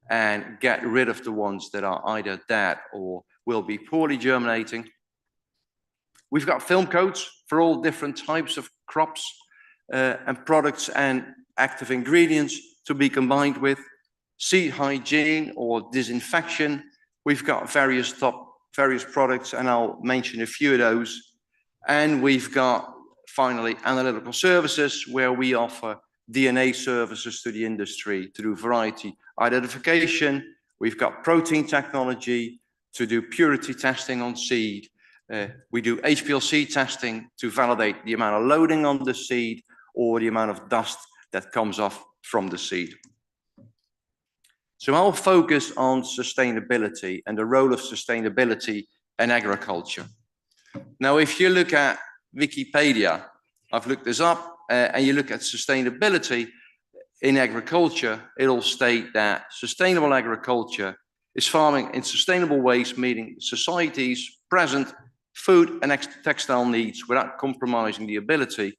and get rid of the ones that are either dead or will be poorly germinating. We've got film coats for all different types of crops and products and active ingredients to be combined with. Seed hygiene or disinfection. We've got various products, and I'll mention a few of those. And we've got finally analytical services, where we offer DNA services to the industry to do variety identification. We've got protein technology to do purity testing on seed. We do HPLC testing to validate the amount of loading on the seed or the amount of dust that comes off from the seed. So I'll focus on sustainability and the role of sustainability in agriculture. Now, if you look at Wikipedia, I've looked this up, and you look at sustainability in agriculture, it'll state that sustainable agriculture is farming in sustainable ways, meeting society's present food and textile needs without compromising the ability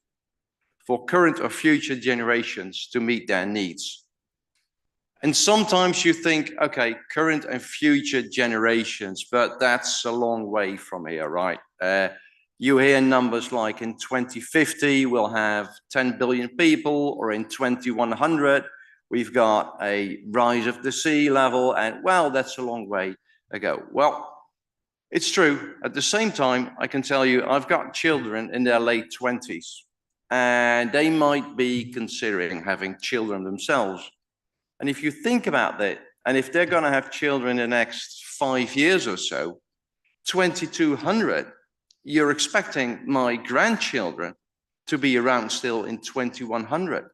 for current or future generations to meet their needs. And sometimes you think, okay, current and future generations, but that's a long way from here, right? You hear numbers like in 2050, we'll have 10 billion people, or in 2100, we've got a rise of the sea level, and well, that's a long way ago. Well, it's true. At the same time, I can tell you, I've got children in their late 20s, and they might be considering having children themselves. And if you think about that, and if they're going to have children in the next 5 years or so, 2200, you're expecting my grandchildren to be around still in 2100.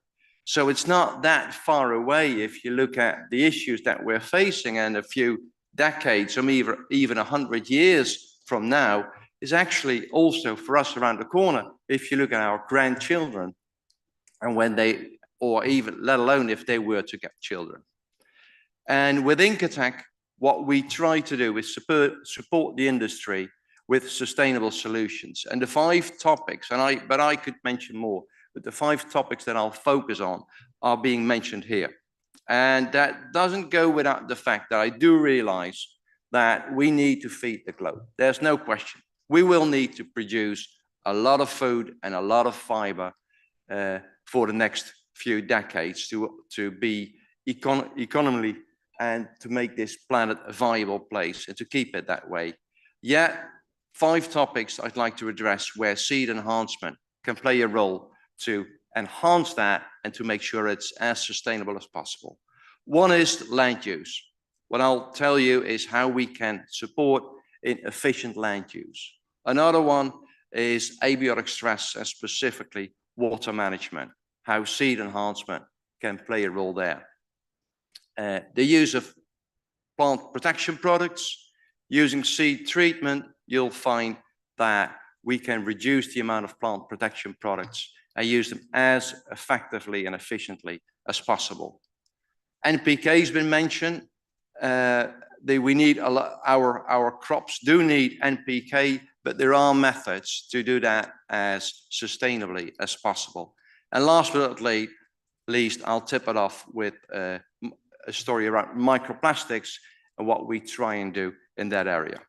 So it's not that far away if you look at the issues that we're facing, and a few decades or even 100 years from now is actually also for us around the corner if you look at our grandchildren, and when they, or even let alone if they were to get children. And with Incotec, what we try to do is support the industry with sustainable solutions. And the 5 topics, but I could mention more, but the 5 topics that I'll focus on are being mentioned here. And that doesn't go without the fact that I do realize that we need to feed the globe. There's no question. We will need to produce a lot of food and a lot of fiber for the next few decades to be economically and to make this planet a viable place and to keep it that way. Yet, 5 topics I'd like to address where seed enhancement can play a role to enhance that and to make sure it's as sustainable as possible. One is land use. What I'll tell you is how we can support in efficient land use. Another one is abiotic stress and specifically water management, how seed enhancement can play a role there. The use of plant protection products, using seed treatment, you'll find that we can reduce the amount of plant protection products and use them as effectively and efficiently as possible. NPK has been mentioned. We need a lot, our crops do need NPK, but there are methods to do that as sustainably as possible. And last but not least, I'll tip it off with a story around microplastics and what we try and do in that area.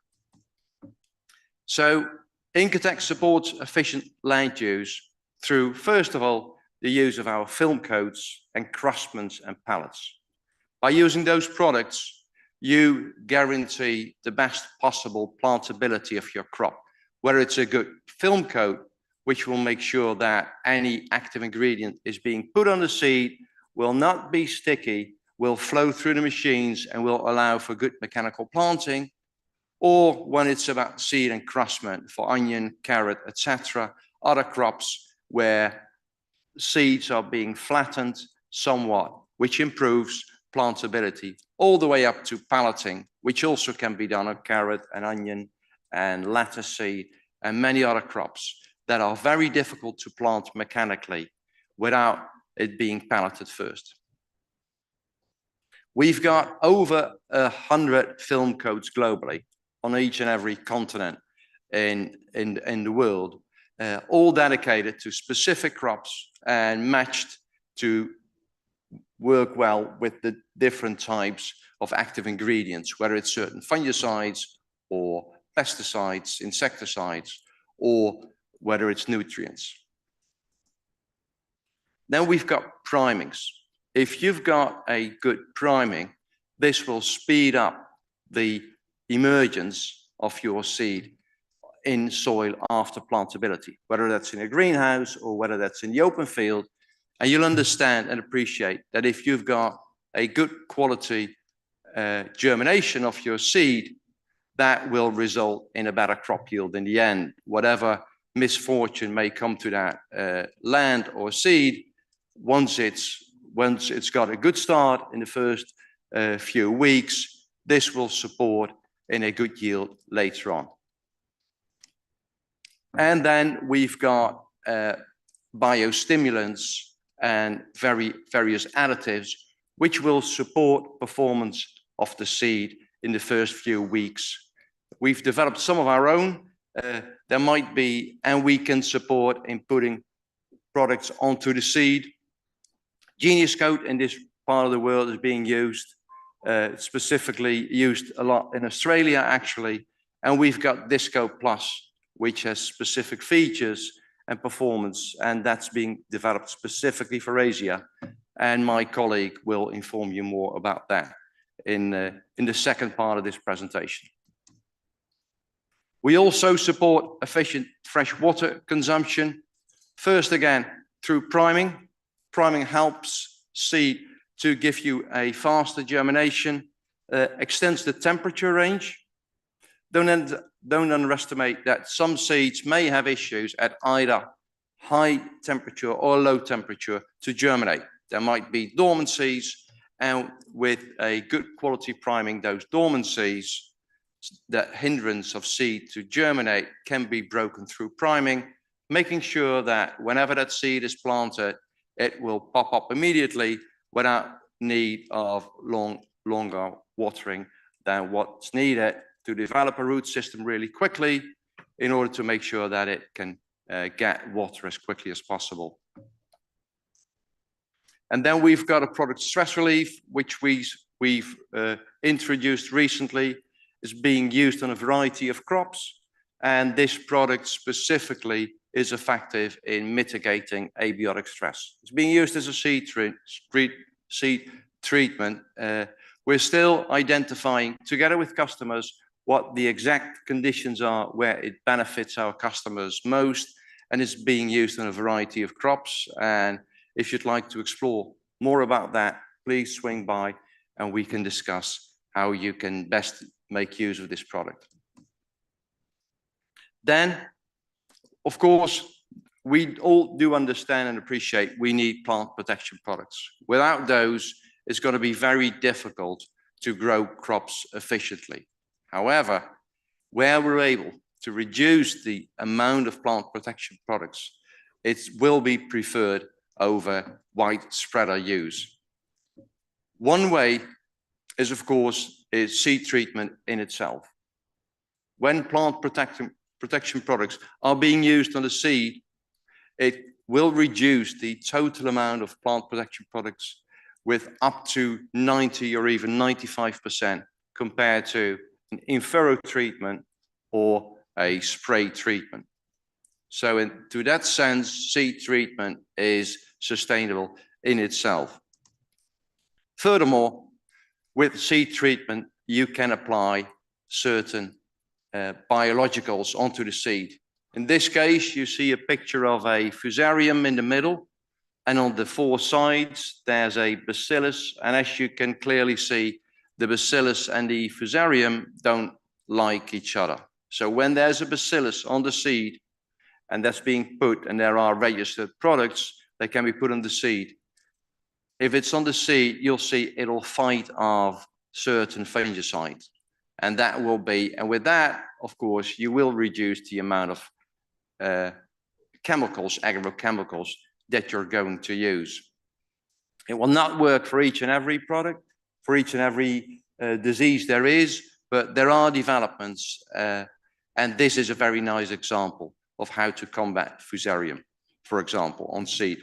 So Incotec supports efficient land use through, first of all, the use of our film coats and crustments and pallets. By using those products, you guarantee the best possible plantability of your crop, whether it's a good film coat, which will make sure that any active ingredient is being put on the seed, will not be sticky, will flow through the machines and will allow for good mechanical planting, or when it's about seed and crustment for onion, carrot, etc., other crops where seeds are being flattened somewhat, which improves plantability, all the way up to palleting, which also can be done on carrot and onion and lettuce seed and many other crops that are very difficult to plant mechanically without it being palleted first. We've got over 100 film coats globally on each and every continent in the world, all dedicated to specific crops and matched to work well with the different types of active ingredients, whether it's certain fungicides or pesticides, insecticides, or whether it's nutrients. Then we've got primings. If you've got a good priming, this will speed up the emergence of your seed in soil after plantability, whether that's in a greenhouse or whether that's in the open field. And you'll understand and appreciate that if you've got a good quality germination of your seed, that will result in a better crop yield in the end. Whatever misfortune may come to that land or seed, once it's got a good start in the first few weeks, this will support in a good yield later on. And then we've got biostimulants and various additives, which will support performance of the seed in the first few weeks. We've developed some of our own. There might be, and we can support in putting products onto the seed. Genius Coat in this part of the world is being used, specifically used a lot in Australia, actually. And we've got Disco Plus, which has specific features and performance, and that's being developed specifically for Asia. And my colleague will inform you more about that in the second part of this presentation. We also support efficient fresh water consumption. First, again, through priming. Priming helps seed to give you a faster germination, extends the temperature range. Don't underestimate that some seeds may have issues at either high temperature or low temperature to germinate. There might be dormancies, and with a good quality priming, those dormancies, that hindrance of seed to germinate can be broken through priming, making sure that whenever that seed is planted, it will pop up immediately without need of longer watering than what's needed to develop a root system really quickly in order to make sure that it can get water as quickly as possible. And then we've got a product stress relief, which we've introduced recently. Is being used on a variety of crops. And this product specifically is effective in mitigating abiotic stress. It's being used as a seed treatment. We're still identifying together with customers what the exact conditions are where it benefits our customers most, and it's being used on a variety of crops. And if you'd like to explore more about that, please swing by and we can discuss how you can best make use of this product. Then, of course, we all do understand and appreciate we need plant protection products. Without those, it's going to be very difficult to grow crops efficiently. However, where we're able to reduce the amount of plant protection products, it will be preferred over widespread use. One way is, of course, is seed treatment in itself. When plant protection products are being used on the seed, it will reduce the total amount of plant protection products with up to 90 or even 95% compared to an in-furrow treatment or a spray treatment. So to that sense, seed treatment is sustainable in itself. Furthermore, with seed treatment, you can apply certain biologicals onto the seed. In this case, you see a picture of a fusarium in the middle, and on the four sides, there's a bacillus. And as you can clearly see, the bacillus and the fusarium don't like each other. So when there's a bacillus on the seed, and that's being put, and there are registered products that can be put on the seed. If it's on the seed, you'll see it'll fight off certain fungicides. And that will be, and with that, of course, you will reduce the amount of chemicals, agrochemicals that you're going to use. It will not work for each and every product, for each and every disease there is, but there are developments, and this is a very nice example of how to combat fusarium, for example, on seed.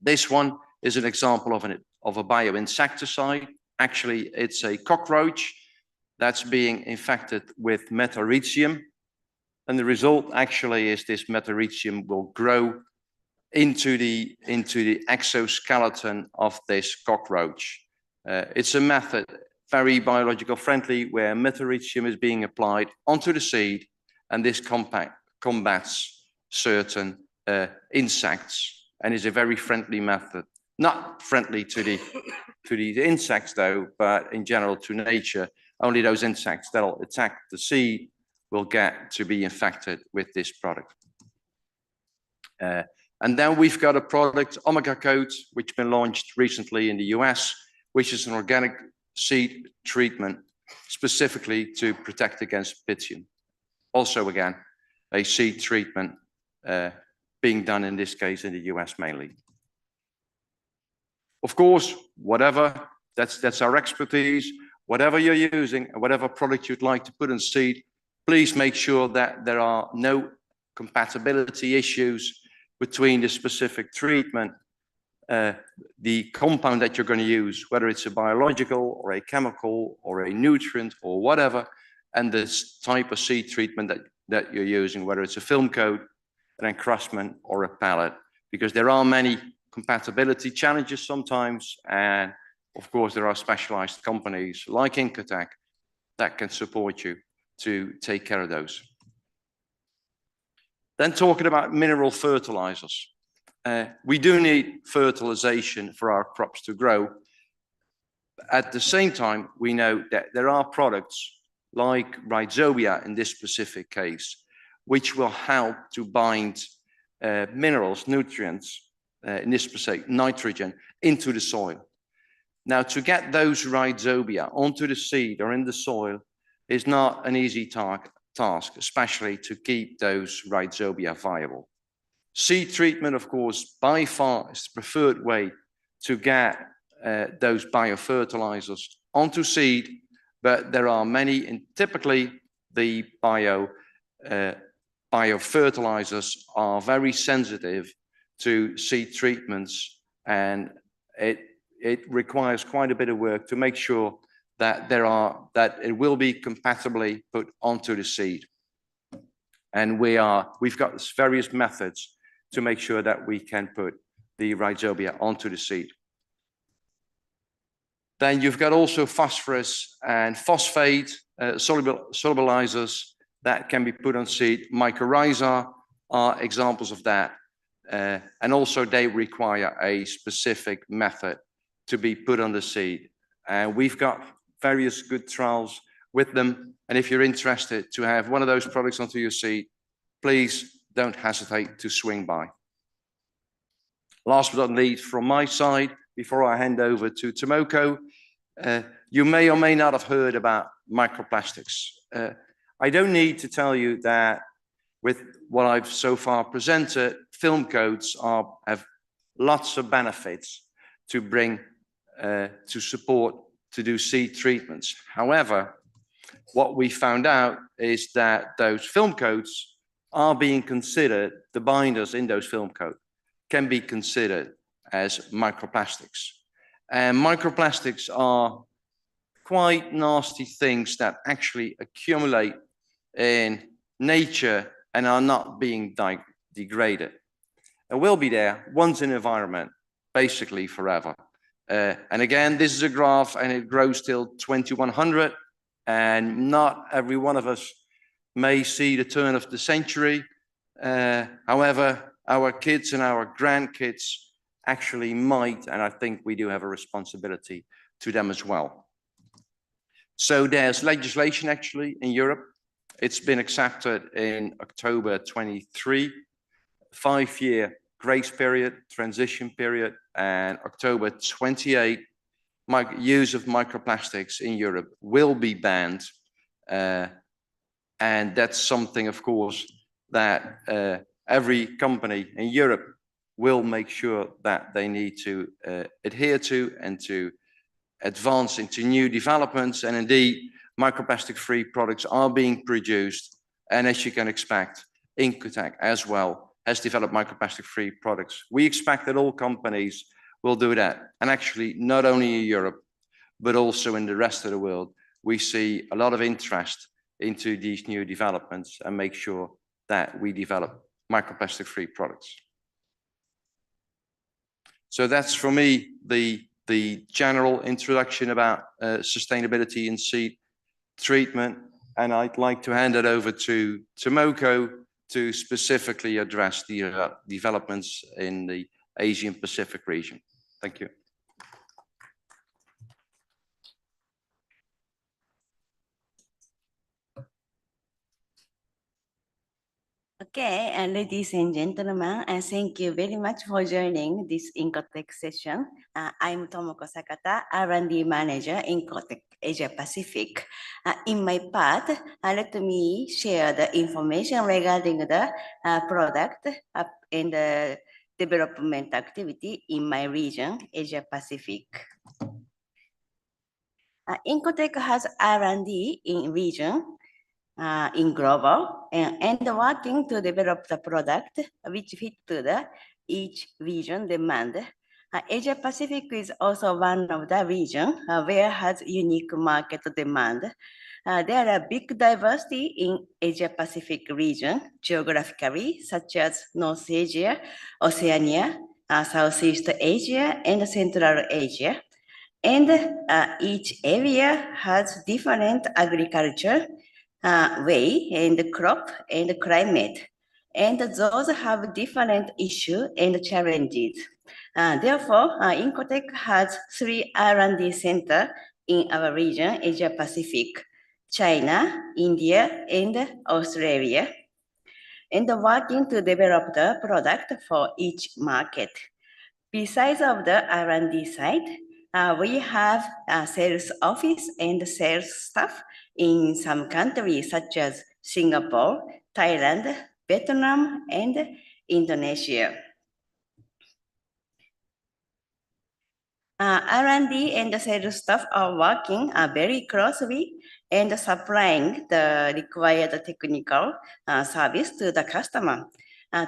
This one is an example of a bioinsecticide. Actually, it's a cockroach that's being infected with metarhizium. And the result actually is this metarhizium will grow into the exoskeleton of this cockroach. It's a method, very biological friendly, where metarhizium is being applied onto the seed, and this combats certain insects, and is a very friendly method. Not friendly to the insects though, but in general to nature. Only those insects that'll attack the seed will get to be infected with this product. And then we've got a product, Omega Coat, which has been launched recently in the US, which is an organic seed treatment specifically to protect against pythium. Also, again, a seed treatment being done in this case in the US mainly. Of course, whatever, that's our expertise. Whatever you're using, and whatever product you'd like to put in seed, please make sure that there are no compatibility issues between the specific treatment, the compound that you're going to use, whether it's a biological or a chemical or a nutrient or whatever, and this type of seed treatment that you're using, whether it's a film coat, an encrustment, or a pellet, because there are many compatibility challenges sometimes, and of course, there are specialized companies like Incotec that can support you to take care of those. Then talking about mineral fertilizers. We do need fertilization for our crops to grow. At the same time, we know that there are products like rhizobia in this specific case, which will help to bind minerals, nutrients, in this specific nitrogen, into the soil. Now, to get those rhizobia onto the seed or in the soil is not an easy task, especially to keep those rhizobia viable. Seed treatment, of course, by far is the preferred way to get those biofertilizers onto seed, but there are many, and typically the biofertilizers are very sensitive to seed treatments, and it requires quite a bit of work to make sure that it will be compatibly put onto the seed. And we've got various methods to make sure that we can put the rhizobia onto the seed. Then you've got also phosphorus and phosphate solubilizers that can be put on seed. Mycorrhiza are examples of that. And also they require a specific method to be put on the seed. And we've got various good trials with them. And if you're interested to have one of those products onto your seed, please don't hesitate to swing by. Last but not least, from my side, before I hand over to Tomoko, you may or may not have heard about microplastics. I don't need to tell you that with what I've so far presented, film coats have lots of benefits to bring to support to do seed treatments. However, what we found out is that those film coats are being considered, the binders in those film coats can be considered as microplastics. And microplastics are quite nasty things that actually accumulate in nature and are not being degraded. And will be there once in environment, basically forever. And again, this is a graph and it grows till 2100, and not every one of us may see the turn of the century. However, our kids and our grandkids actually might, and I think we do have a responsibility to them as well. So there's legislation actually in Europe. It's been accepted in October 23, 5-year grace period, transition period, and October 28, use of microplastics in Europe will be banned. And that's something, of course, that every company in Europe will make sure that they need to adhere to and to advance into new developments. And indeed, microplastic-free products are being produced. And as you can expect, Incotec as well has developed microplastic-free products. We expect that all companies will do that. And actually, not only in Europe, but also in the rest of the world, we see a lot of interest into these new developments and make sure that we develop microplastic-free products. So that's for me the general introduction about sustainability in seed treatment, and I'd like to hand it over to Tomoko to specifically address the developments in the Asian Pacific region. Thank you. Okay, and ladies and gentlemen, thank you very much for joining this Incotec session. I'm Tomoko Sakata, R&D Manager in Incotec Asia Pacific. In my part, let me share the information regarding the product and the development activity in my region, Asia Pacific. Incotec has R&D in region, in global, and working to develop the product which fit to the each region demand. Asia Pacific is also one of the region where has unique market demand. There are big diversity in Asia Pacific region geographically, such as North Asia, Oceania, Southeast Asia, and Central Asia. And each area has different agriculture way and crop and climate, and those have different issues and challenges. Therefore, Incotec has 3 R&D centers in our region, Asia Pacific, China, India, and Australia, and working to develop the product for each market. Besides of the R&D side, we have a sales office and sales staff in some countries such as Singapore, Thailand, Vietnam, and Indonesia. R&D and the sales staff are working very closely and supplying the required technical service to the customer.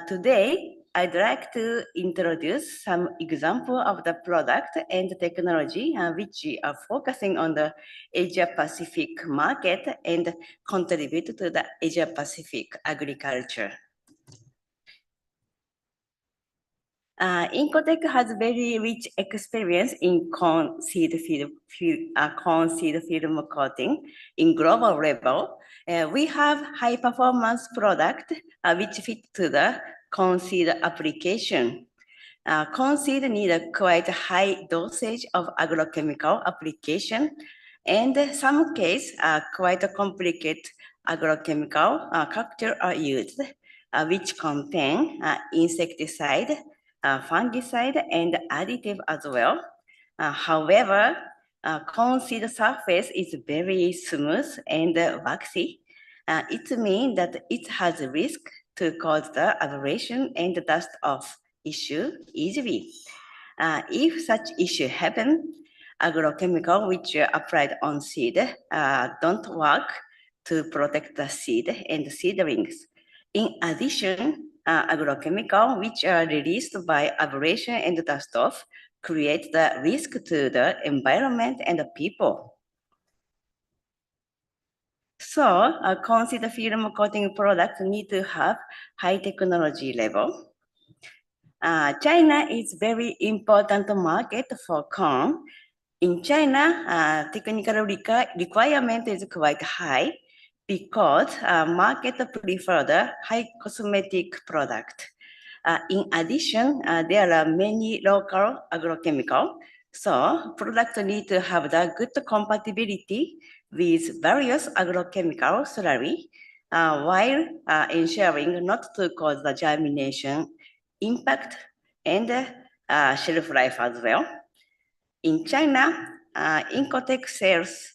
Today, I'd like to introduce some example of the product and technology which are focusing on the Asia Pacific market and contribute to the Asia Pacific agriculture. Incotec has very rich experience in corn seed film coating in global level. We have high performance product which fit to the corn seed application. Corn seed need a quite high dosage of agrochemical application, and some case quite a complicated agrochemical cocktail are used, which contain insecticide, fungicide, and additive as well. However, corn seed surface is very smooth and waxy. It means that it has a risk to cause the abrasion and dust off issue easily. If such issue happen, agrochemical which are applied on seed don't work to protect the seed and seedlings. In addition, agrochemical which are released by abrasion and dust off create the risk to the environment and the people. So consider film coating products need to have high technology level. China is very important market for corn. In China, technical requirement is quite high because market prefer the high cosmetic product. In addition, there are many local agrochemical. So products need to have the good compatibility with various agrochemical slurry while ensuring not to cause the germination impact and shelf life as well. In China, Incotec sales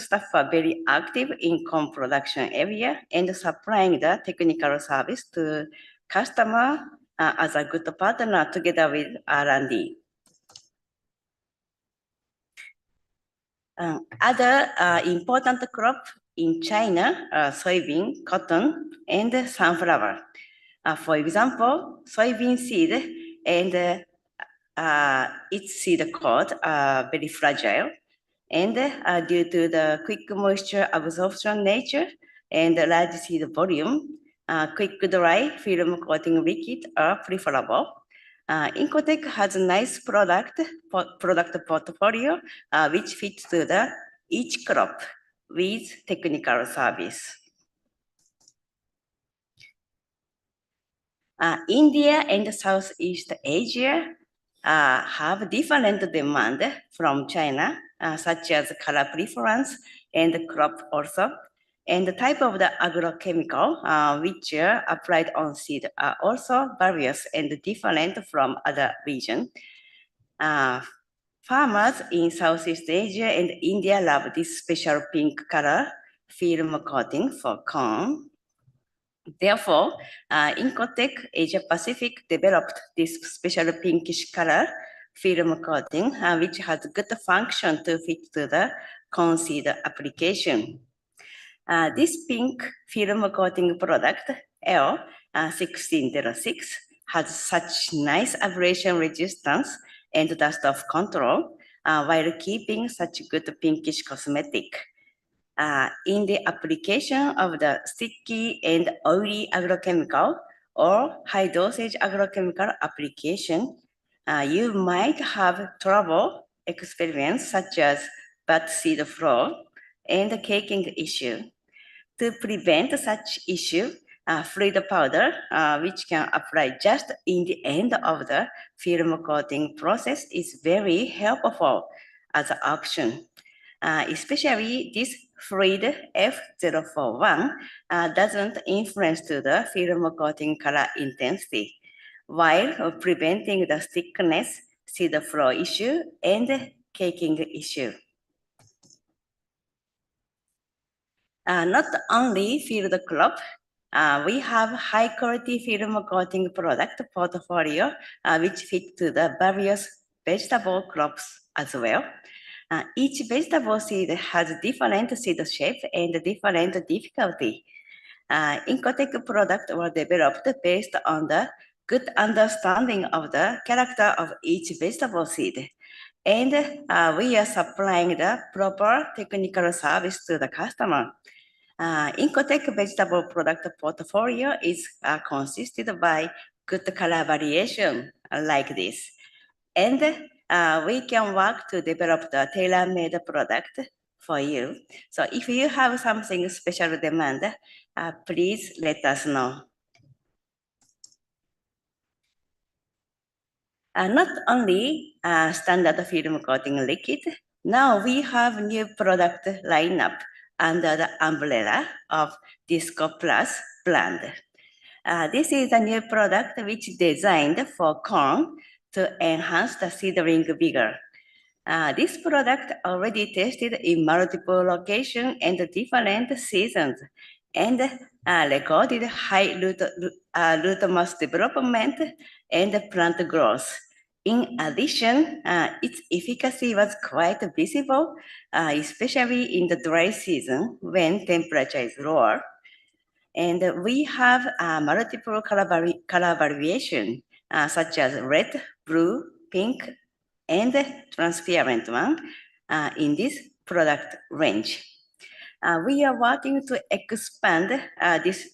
staff are very active in corn production area and supplying the technical service to customer as a good partner together with R&D. Other important crop in China are soybean, cotton, and sunflower. For example, soybean seed and its seed coat are very fragile. And due to the quick moisture absorption nature and the large seed volume, quick dry film coating liquid are preferable. Incotec has a nice product portfolio which fits to the each crop with technical service. India and Southeast Asia have different demand from China, such as color preference and crop also. And the type of the agrochemical which are applied on seed are also various and different from other regions. Farmers in Southeast Asia and India love this special pink color film coating for corn. Therefore, Incotec Asia Pacific developed this special pinkish color film coating, which has good function to fit to the corn seed application. This pink film coating product, L1606, has such nice abrasion resistance and dust off control while keeping such good pinkish cosmetic. In the application of the sticky and oily agrochemical or high dosage agrochemical application, you might have trouble experience such as bad seed flow and caking issue. To prevent such issue, fluid powder, which can apply just in the end of the film coating process, is very helpful as an option. Especially this fluid F041 doesn't influence to the film coating color intensity, while preventing the thickness, seed flow issue, and caking issue. Not only field crop, we have high quality film coating product portfolio which fit to the various vegetable crops as well. Each vegetable seed has different seed shape and different difficulty. Incotec products were developed based on the good understanding of the character of each vegetable seed. And we are supplying the proper technical service to the customer. Incotec vegetable product portfolio is consisted by good color variation like this. And we can work to develop the tailor-made product for you. So if you have something special demand, please let us know. Not only standard film coating liquid, now we have new product lineup under the umbrella of Disco Plus brand. This is a new product which is designed for corn to enhance the seedling vigor. This product already tested in multiple locations and different seasons and recorded high root mass development and plant growth. In addition, its efficacy was quite visible, especially in the dry season when temperature is lower. And we have multiple color variation, such as red, blue, pink, and transparent one in this product range. We are working to expand this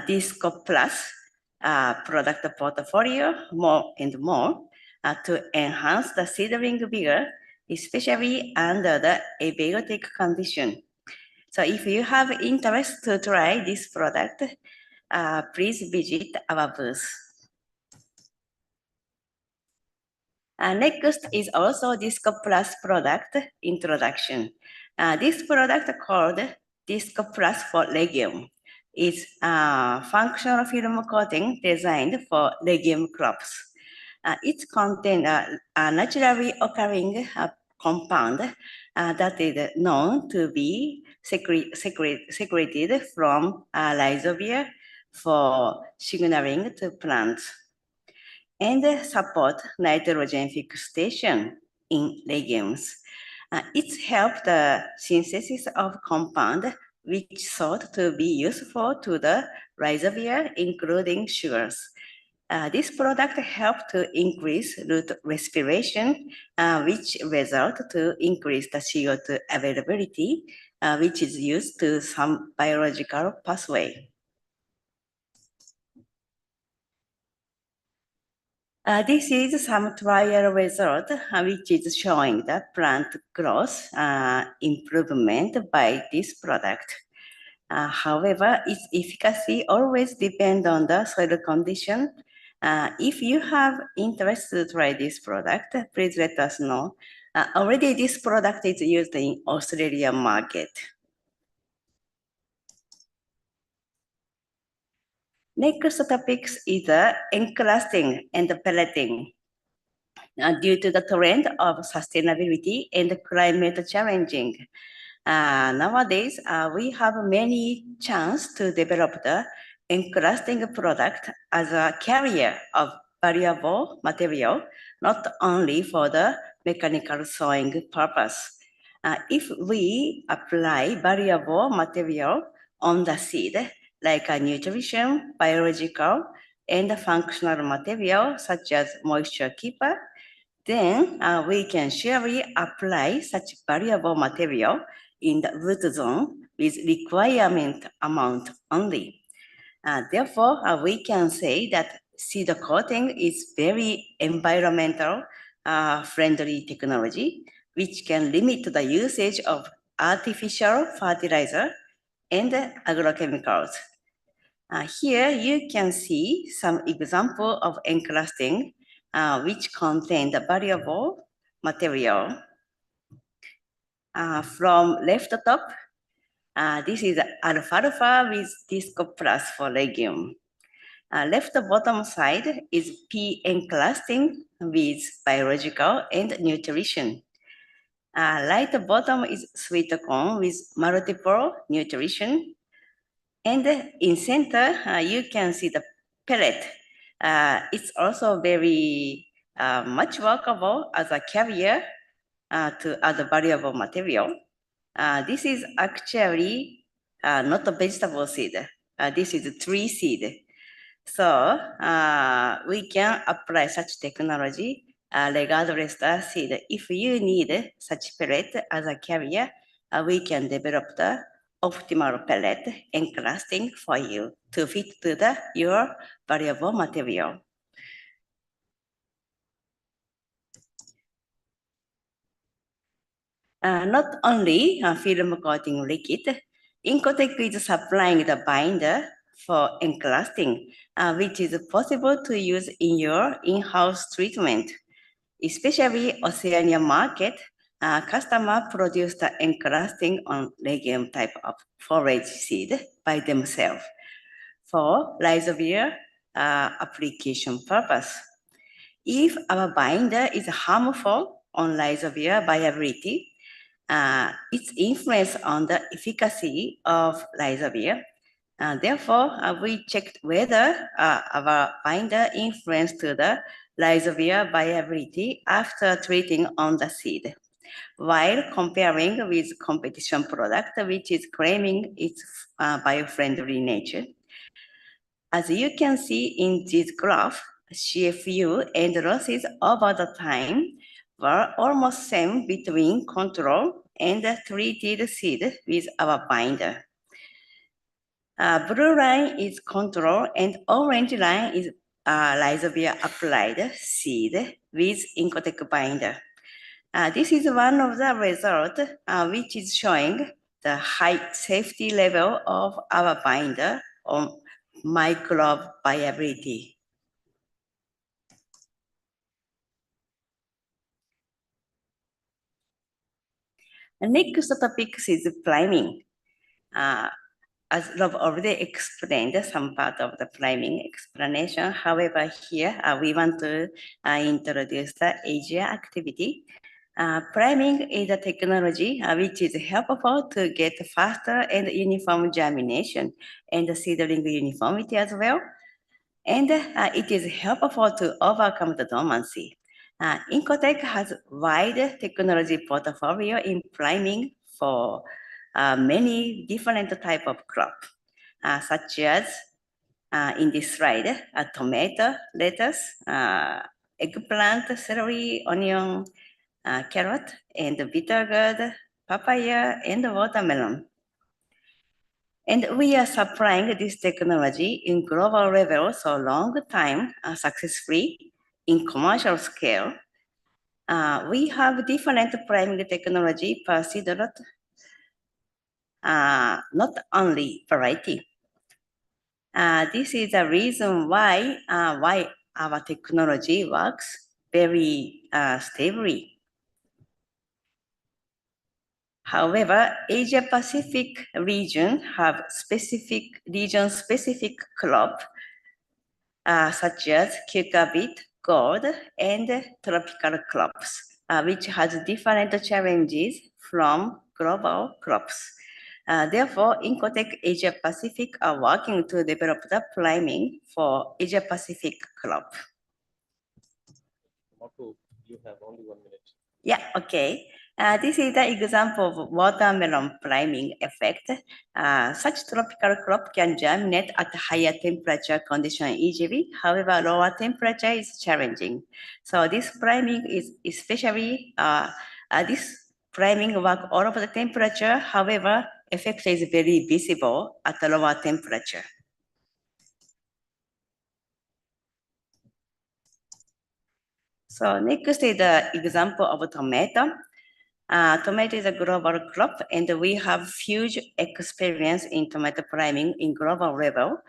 Disco Plus product portfolio more and more to enhance the seedling vigor, especially under the abiotic condition. So if you have interest to try this product, please visit our booth. Next is also Disco Plus product introduction. This product called Disco Plus for legume is a functional film coating designed for legume crops. It contains a naturally occurring compound that is known to be secreted from rhizobia for signaling to plants and support nitrogen fixation in legumes. It helps the synthesis of compound which thought to be useful to the rhizobia, including sugars. This product helps to increase root respiration, which result to increase the CO2 availability, which is used to some biological pathway. This is some trial result, which is showing the plant growth improvement by this product. However, its efficacy always depends on the soil condition. If you have interest to try this product, please let us know. Already this product is used in Australian market. Next topic is encrusting and pelleting. Due to the trend of sustainability and climate challenging, nowadays we have many chance to develop the encrusting product as a carrier of variable material, not only for the mechanical sewing purpose. If we apply variable material on the seed, like a nutrition, biological, and functional material such as moisture keeper, then we can surely apply such variable material in the root zone with requirement amount only. Therefore, we can say that seed coating is very environmental friendly technology, which can limit the usage of artificial fertilizer and agrochemicals. Here you can see some example of encrusting which contain the variable material. From left top, this is alfalfa with Disco Plus for legume. Left bottom side is pea encrusting with biological and nutrition. Right bottom is sweet corn with multiple nutrition. And in center, you can see the pellet. It's also very much workable as a carrier to other variable material. This is actually not a vegetable seed. This is a tree seed. So we can apply such technology regardless the seed. If you need such pellet as a carrier, we can develop the optimal pellet encrusting for you to fit to your variable material. Not only film coating liquid, Incotec is supplying the binder for encrusting, which is possible to use in your in-house treatment. Especially Oceania market, customer produce the encrusting on legume type of forage seed by themselves for rhizobia application purpose. If our binder is harmful on rhizobia viability, its influence on the efficacy of rhizobia. Therefore, we checked whether our binder influence to the rhizobia viability after treating on the seed, while comparing with competition product, which is claiming its bio-friendly nature. As you can see in this graph, CFU and losses over the time were almost same between control and treated seed with our binder. Blue line is control and orange line is rhizobia applied seed with Incotec binder. This is one of the results which is showing the high safety level of our binder on microbe viability. The next topic is priming. As Rob already explained some part of the priming explanation. However, here we want to introduce the Asia activity. Priming is a technology which is helpful to get faster and uniform germination and seedling uniformity as well. And it is helpful to overcome the dormancy. Incotec has wide technology portfolio in priming for many different type of crop, such as in this slide, tomato, lettuce, eggplant, celery, onion, carrot, and bitter gourd, papaya, and watermelon. And we are supplying this technology in global level so long time successfully in commercial scale. We have different priming technology per seedlot, not only variety. This is the reason why our technology works very stably. However, Asia Pacific region have region-specific crop such as cucurbit, gourd, and tropical crops, which has different challenges from global crops. Therefore, Incotec Asia Pacific are working to develop the priming for Asia Pacific crop. You have only 1 minute. Yeah, okay. This is the example of watermelon priming effect. Such tropical crop can germinate at higher temperature condition easily. However, lower temperature is challenging. So this priming is especially, this priming work all over the temperature. However, effect is very visible at a lower temperature. So next is the example of tomato. Tomato is a global crop, and we have huge experience in tomato priming in global level.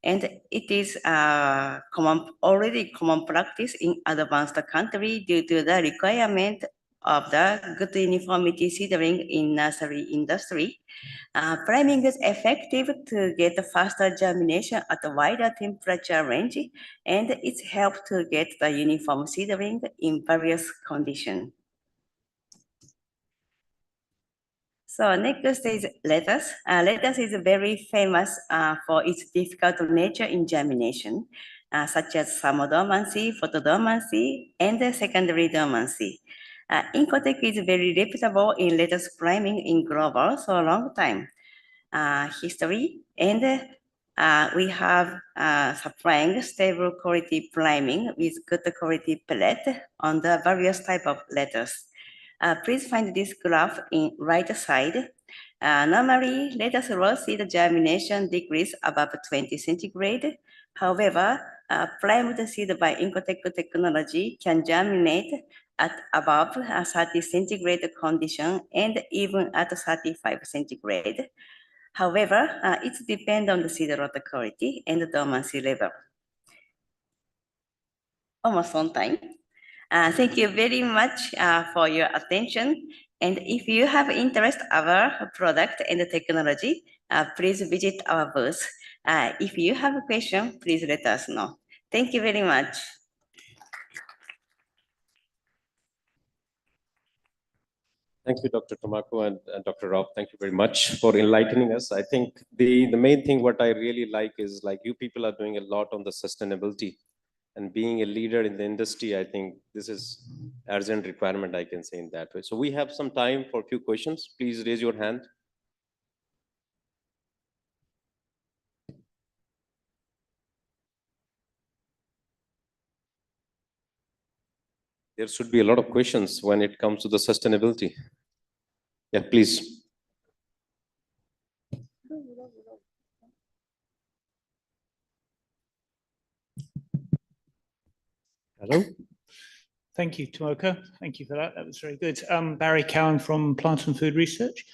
And it is already common practice in advanced country due to the requirement of the good uniformity seedling in nursery industry. Priming is effective to get faster germination at a wider temperature range, and it helps to get the uniform seedling in various conditions. So next is lettuce. Lettuce is very famous for its difficult nature in germination, such as thermodormancy, photodormancy, and secondary dormancy. Incotec is very reputable in lettuce priming in global so long time history, and we have supplying stable quality priming with good quality pellet on the various type of lettuce. Please find this graph in right side. Normally, lettuce raw seed germination decrease above 20 centigrade. However, primed seed by Incotec technology can germinate at above 30 centigrade condition and even at 35 centigrade. However, it depends on the seed lot quality and the dormancy level. Almost on time. Thank you very much for your attention. And if you have interest in our product and the technology, please visit our booth. If you have a question, please let us know. Thank you very much. Thank you, Dr. Tomako and Dr. Rob. Thank you very much for enlightening us. I think the main thing what I really like is like you people are doing a lot on the sustainability. And being a leader in the industry, I think this is urgent requirement, I can say in that way. So we have some time for a few questions. Please raise your hand. There should be a lot of questions when it comes to the sustainability. Yeah, please. Hello. Thank you, Tomoka. Thank you for that. That was very good. Barry Cowan from Plant and Food Research.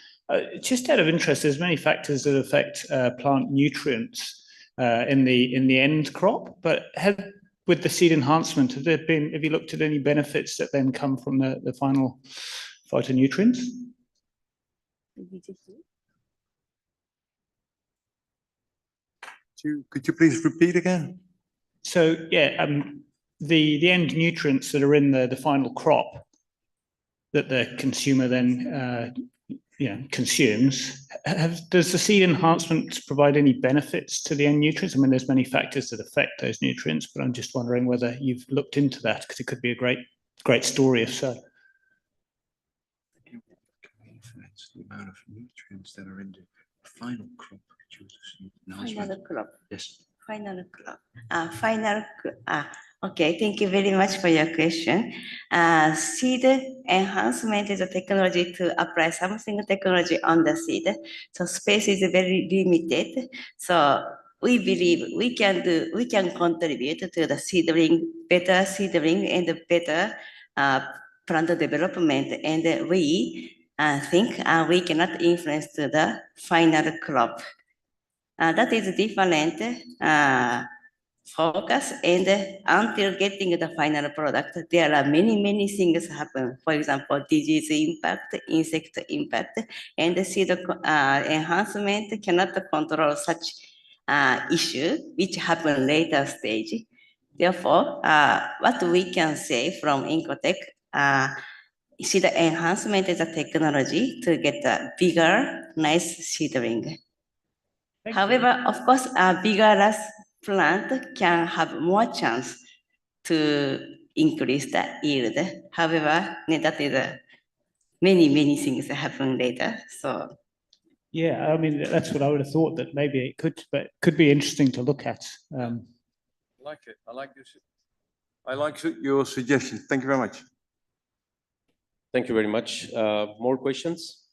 Just out of interest, there's many factors that affect plant nutrients in the end crop, but with the seed enhancement, have you looked at any benefits that then come from the final phytonutrients? Could you please repeat again? So yeah, the end nutrients that are in the final crop that the consumer then consumes, does the seed enhancement provide any benefits to the end nutrients? I mean, there's many factors that affect those nutrients, but I'm just wondering whether you've looked into that, because it could be a great story if so. The amount of nutrients that are in the final crop. Final crop. Yes. Final crop. Okay, thank you very much for your question. Seed enhancement is a technology to apply something technology on the seed. So space is very limited. So we believe we can contribute to the better seedling and better plant development. And we think we cannot influence to the final crop. That is different focus, and until getting the final product, there are many things happen. For example, disease impact, insect impact, and the seed enhancement cannot control such issue, which happen later stage. Therefore, what we can say from Incotech, seed enhancement is a technology to get a bigger, nice seedling. However, of course, a bigger plant can have more chance to increase the yield. However, that is many things happen later. So yeah, I mean, that's what I would have thought, that maybe it could be interesting to look at. I like it. I like your suggestion. Thank you very much. Thank you very much. More questions?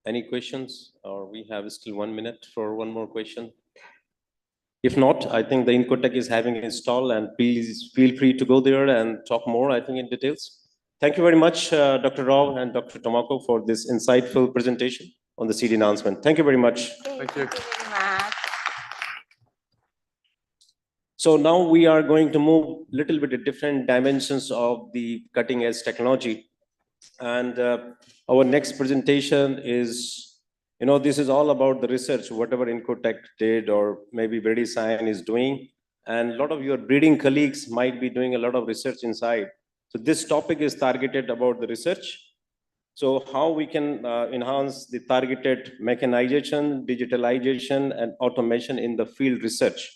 Any questions, or we have still 1 minute for one more question? If not, I think the Incotech is having a stall, and please feel free to go there and talk more, I think, in details. Thank you very much, Dr. Rao and Dr. Tomoko, for this insightful presentation on the seed announcement. Thank you very much. Thank you very much. So now we are going to move a little bit at different dimensions of the cutting edge technology. And our next presentation is, this is all about the research, whatever Incotech did, or maybe VeriSign is doing. And a lot of your breeding colleagues might be doing a lot of research inside. So this topic is targeted about the research. So how we can enhance the targeted mechanization, digitalization, and automation in the field research.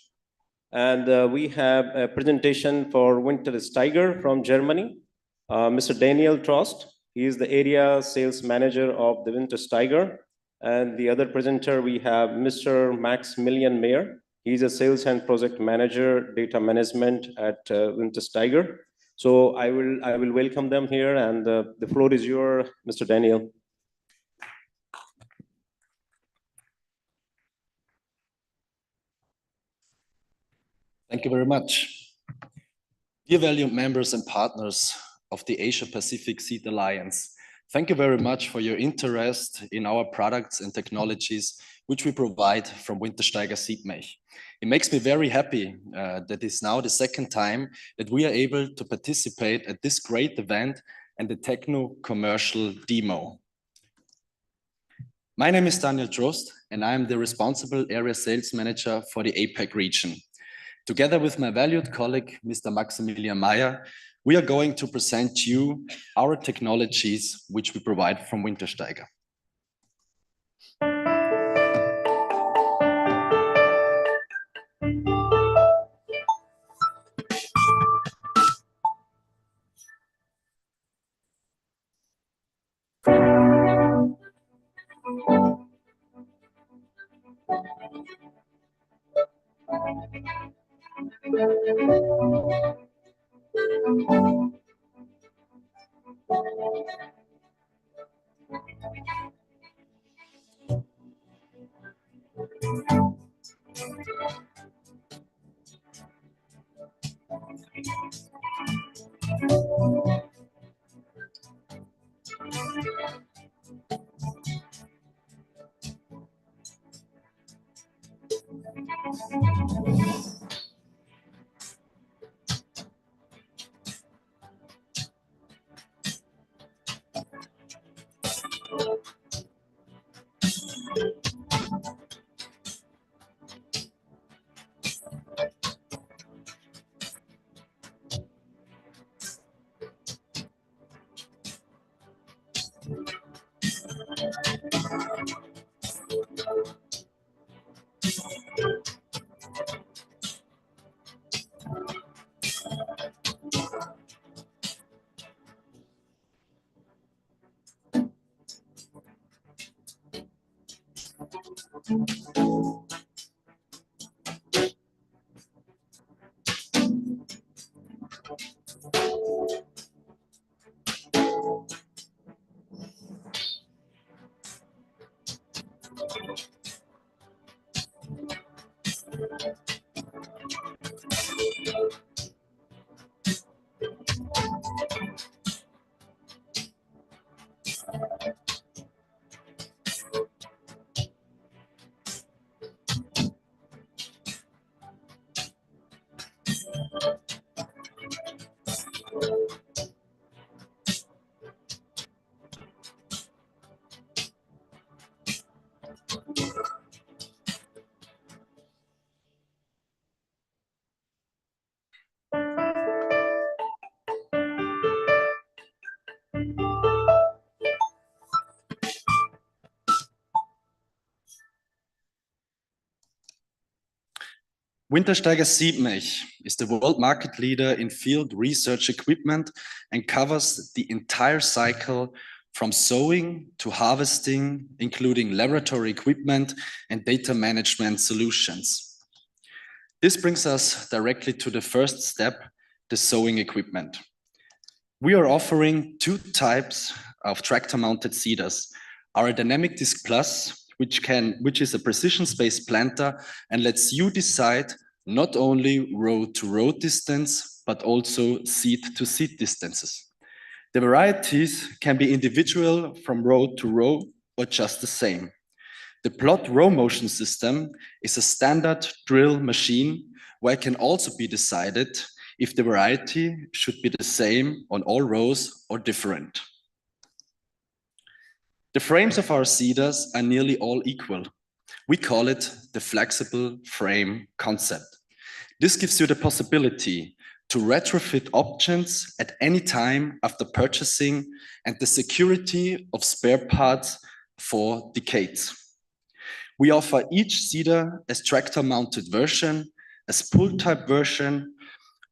And we have a presentation for Wintersteiger from Germany, Mr. Daniel Trost. He is the area sales manager of the Wintersteiger. And the other presenter, we have Mr. Maximilian Mayer. He's a sales and project manager, data management at Wintersteiger. So I will welcome them here, and the floor is yours, Mr. Daniel. Thank you very much. Dear valued members and partners of the Asia Pacific Seed Alliance, thank you very much for your interest in our products and technologies, which we provide from Wintersteiger Seedmech. It makes me very happy that it's now the second time that we are able to participate at this great event and the Techno commercial demo. My name is Daniel Trost, and I'm the responsible area sales manager for the APAC region. Together with my valued colleague, Mr. Maximilian Mayer, we are going to present you our technologies which we provide from Wintersteiger. Wintersteiger Siebmech is the world market leader in field research equipment and covers the entire cycle from sowing to harvesting, including laboratory equipment and data management solutions. This brings us directly to the first step, the sowing equipment. We are offering two types of tractor-mounted seeders. Our Dynamic Disc Plus, which is a precision space planter and lets you decide not only row to row distance, but also seed to seed distances. The varieties can be individual from row to row or just the same. The plot row motion system is a standard drill machine where it can also be decided if the variety should be the same on all rows or different. The frames of our seeders are nearly all equal. We call it the flexible frame concept. This gives you the possibility to retrofit options at any time after purchasing and the security of spare parts for decades. We offer each seeder as tractor-mounted version, as pull-type version,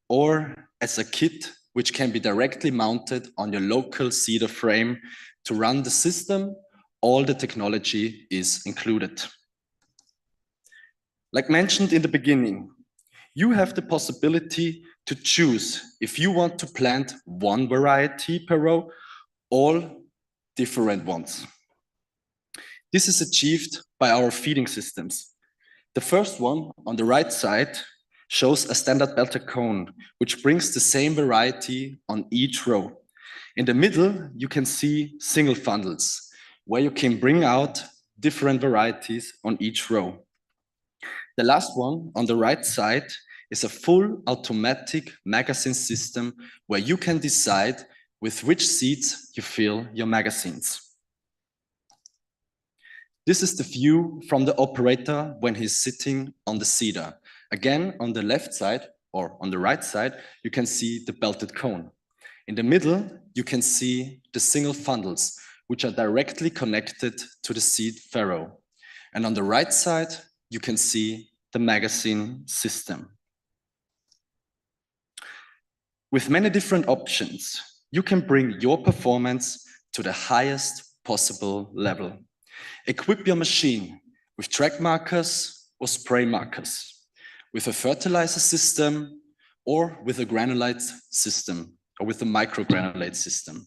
or as a kit which can be directly mounted on your local seeder frame. To run the system, all the technology is included. Like mentioned in the beginning, you have the possibility to choose if you want to plant one variety per row, all different ones. This is achieved by our feeding systems. The first one on the right side shows a standard belted cone, which brings the same variety on each row. In the middle, you can see single funnels, where you can bring out different varieties on each row. The last one on the right side is a full automatic magazine system where you can decide with which seeds you fill your magazines. This is the view from the operator when he's sitting on the seeder. Again, on the left side or on the right side, you can see the belted cone. In the middle, you can see the single funnels, which are directly connected to the seed farrow. And on the right side, you can see the magazine system. With many different options, you can bring your performance to the highest possible level. Equip your machine with track markers or spray markers, with a fertilizer system or with a granulate system or with a microgranulate system.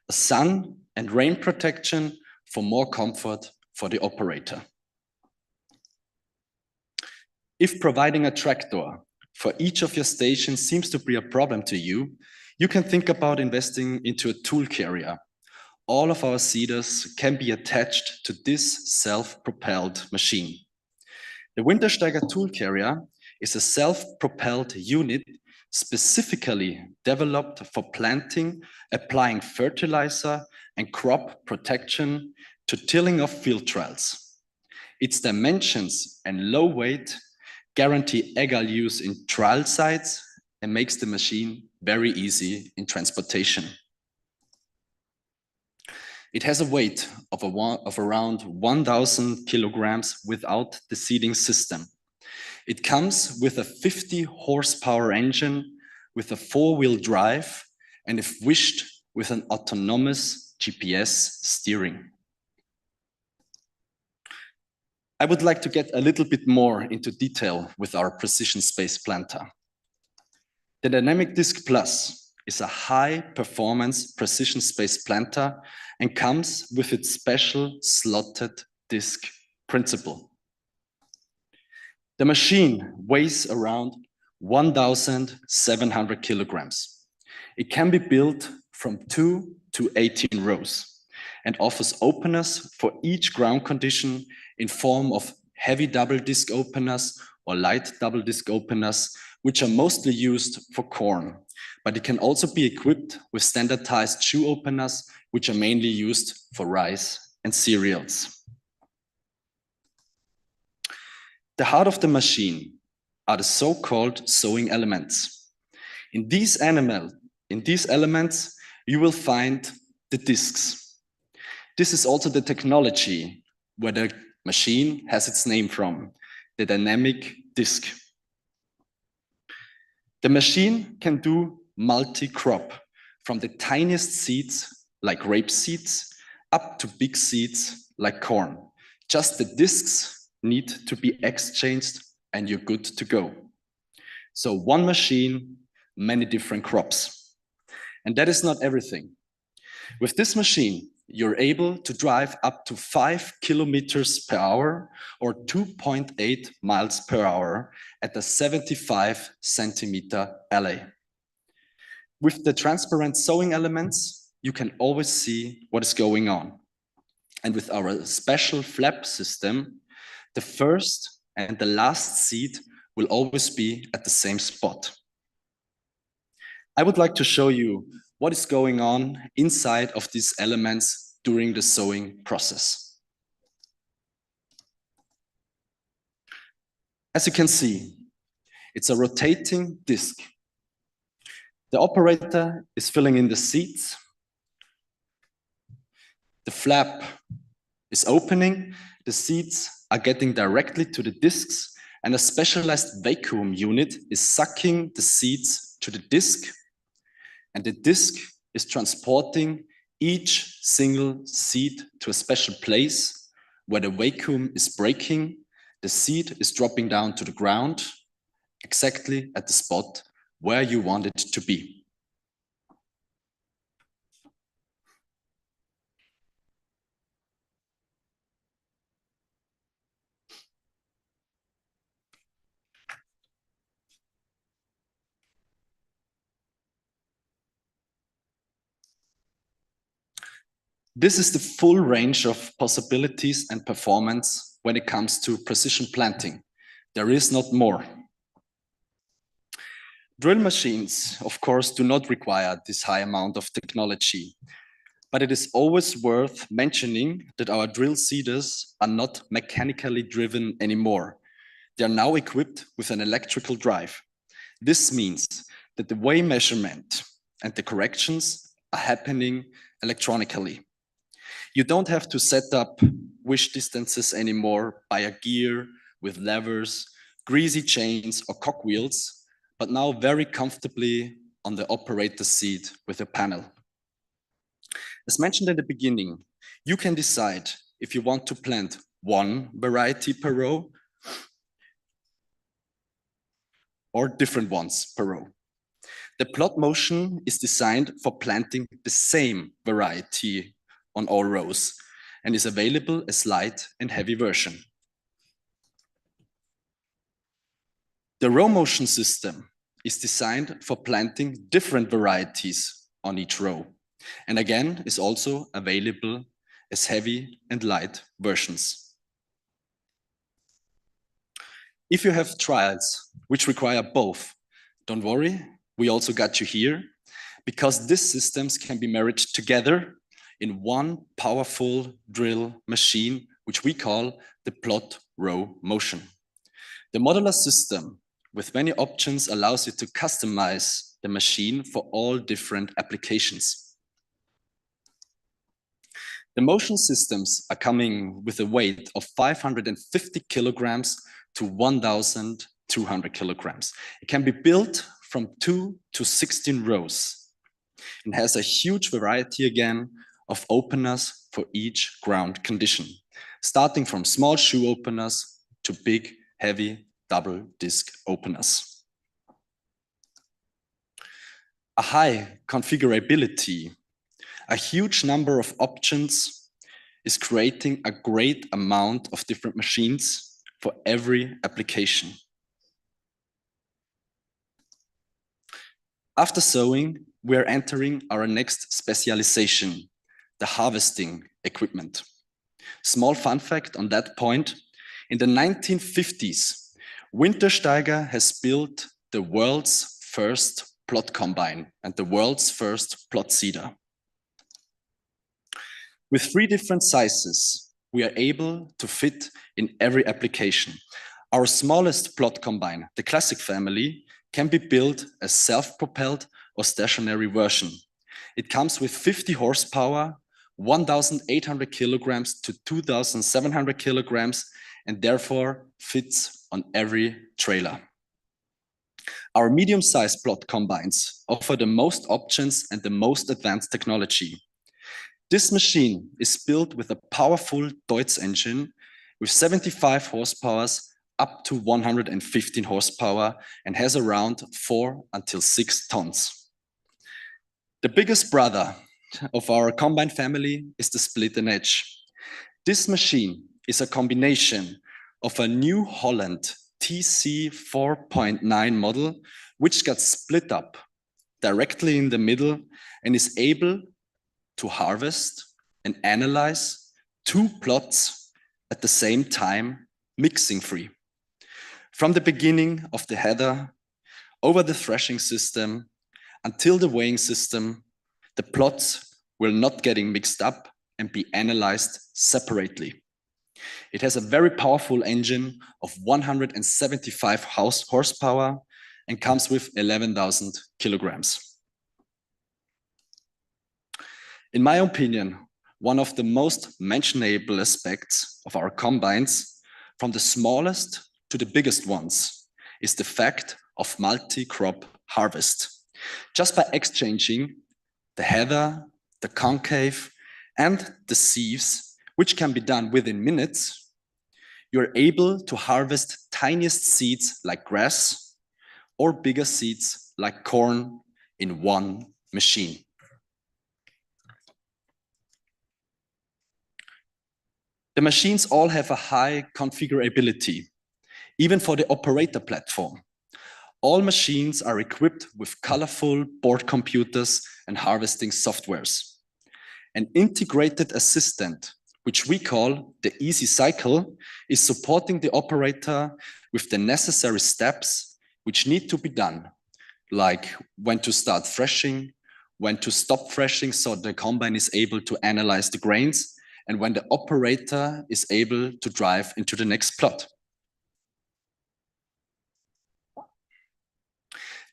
A sun and rain protection for more comfort for the operator. If providing a tractor for each of your stations seems to be a problem to you, you can think about investing into a tool carrier. All of our seeders can be attached to this self-propelled machine. The Wintersteiger tool carrier is a self-propelled unit specifically developed for planting, applying fertilizer and crop protection to tilling of field trials. Its dimensions and low weight guarantee agile use in trial sites and makes the machine very easy in transportation. It has a weight of around 1,000 kilograms without the seating system. It comes with a 50 horsepower engine with a 4-wheel drive and, if wished, with an autonomous GPS steering. I would like to get a little bit more into detail with our precision space planter. The Dynamic Disc Plus is a high-performance precision space planter and comes with its special slotted disc principle. The machine weighs around 1,700 kilograms. It can be built from 2 to 18 rows and offers openers for each ground condition in form of heavy double disc openers or light double disc openers, which are mostly used for corn, but it can also be equipped with standardized shoe openers, which are mainly used for rice and cereals. The heart of the machine are the so-called sewing elements. In these elements, you will find the discs. This is also the technology where the machine has its name from, the dynamic disc. The machine can do multi-crop, from the tiniest seeds like rape seeds up to big seeds like corn. Just the discs need to be exchanged and you're good to go. So one machine, many different crops. And that is not everything. With this machine, you're able to drive up to 5 kilometers per hour or 2.8 miles per hour at a 75 centimeter alley. With the transparent sewing elements, you can always see what is going on. And with our special flap system, the first and the last seed will always be at the same spot. I would like to show you what is going on inside of these elements during the sewing process. As you can see, it's a rotating disc. The operator is filling in the seats. The flap is opening. The seats are getting directly to the discs, and a specialized vacuum unit is sucking the seeds to the disc. And the disc is transporting each single seed to a special place where the vacuum is breaking. The seed is dropping down to the ground, exactly at the spot where you want it to be. This is the full range of possibilities and performance when it comes to precision planting. There is not more. Drill machines, of course, do not require this high amount of technology, but it is always worth mentioning that our drill seeders are not mechanically driven anymore. They are now equipped with an electrical drive. This means that the weigh measurement and the corrections are happening electronically. You don't have to set up wish distances anymore by a gear with levers, greasy chains or cogwheels, but now very comfortably on the operator's seat with a panel. As mentioned at the beginning, you can decide if you want to plant one variety per row or different ones per row. The plot motion is designed for planting the same variety on all rows and is available as light and heavy version. The row motion system is designed for planting different varieties on each row, and again is also available as heavy and light versions. If you have trials which require both, don't worry, we also got you here, because these systems can be married together in one powerful drill machine which we call the plot row motion. The modular system with many options allows you to customize the machine for all different applications. The motion systems are coming with a weight of 550 kilograms to 1,200 kilograms. It can be built from 2 to 16 rows and has a huge variety again of openers for each ground condition, starting from small shoe openers to big, heavy double disc openers. A high configurability, a huge number of options is creating a great amount of different machines for every application. After sewing, we are entering our next specialization, the harvesting equipment. Small fun fact on that point, in the 1950s, Wintersteiger has built the world's first plot combine and the world's first plot seeder. With 3 different sizes, we are able to fit in every application. Our smallest plot combine, the classic family, can be built as self-propelled or stationary version. It comes with 50 horsepower, 1,800 kilograms to 2,700 kilograms, and therefore fits on every trailer. Our medium-sized plot combines offer the most options and the most advanced technology. This machine is built with a powerful Deutz engine with 75 horsepower up to 115 horsepower and has around 4 until 6 tons. The biggest brother of our combine family is the split and edge. This machine is a combination of a New Holland TC 4.9 model, which got split up directly in the middle and is able to harvest and analyze 2 plots at the same time, mixing free. From the beginning of the header, over the threshing system, until the weighing system, the plots will not getting mixed up and be analyzed separately. It has a very powerful engine of 175 horsepower and comes with 11,000 kilograms. In my opinion, one of the most mentionable aspects of our combines, from the smallest to the biggest ones, is the fact of multi-crop harvest. Just by exchanging the header, the concave, and the sieves, which can be done within minutes, you're able to harvest tiniest seeds like grass or bigger seeds like corn in one machine. The machines all have a high configurability, even for the operator platform. All machines are equipped with colorful board computers and harvesting softwares. An integrated assistant, which we call the Easy Cycle, is supporting the operator with the necessary steps which need to be done, like when to start threshing, when to stop threshing so the combine is able to analyze the grains, and when the operator is able to drive into the next plot.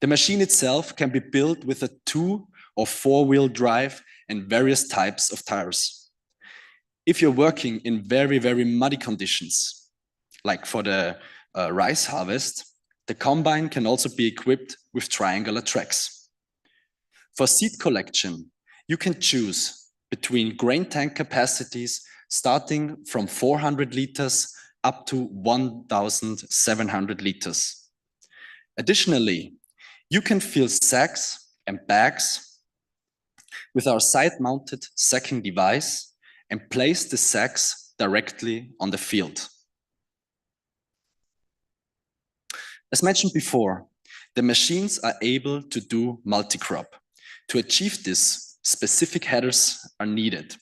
The machine itself can be built with a 2- or 4-wheel drive and various types of tires. If you're working in very, very muddy conditions, like for the rice harvest, the combine can also be equipped with triangular tracks. For seed collection, you can choose between grain tank capacities starting from 400 liters up to 1,700 liters. Additionally, you can fill sacks and bags with our side-mounted sacking device and place the sacks directly on the field. As mentioned before, the machines are able to do multi-crop. To achieve this, specific headers are needed.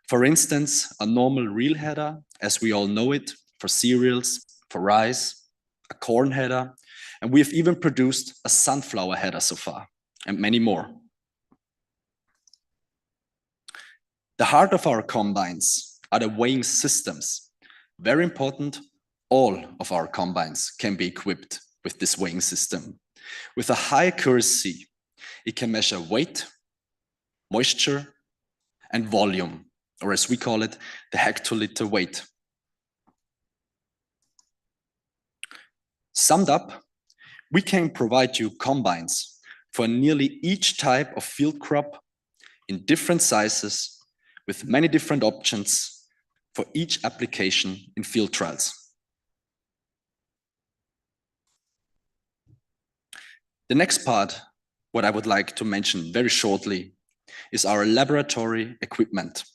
For instance, a normal reel header, as we all know it, for cereals, for rice, a corn header, and we have even produced a sunflower header so far, and many more. The heart of our combines are the weighing systems. Very important, all of our combines can be equipped with this weighing system. With a high accuracy, it can measure weight, moisture, and volume, or as we call it, the hectoliter weight. Summed up, we can provide you combines for nearly each type of field crop in different sizes with many different options for each application in field trials. The next part, what I would like to mention very shortly, is our laboratory equipment.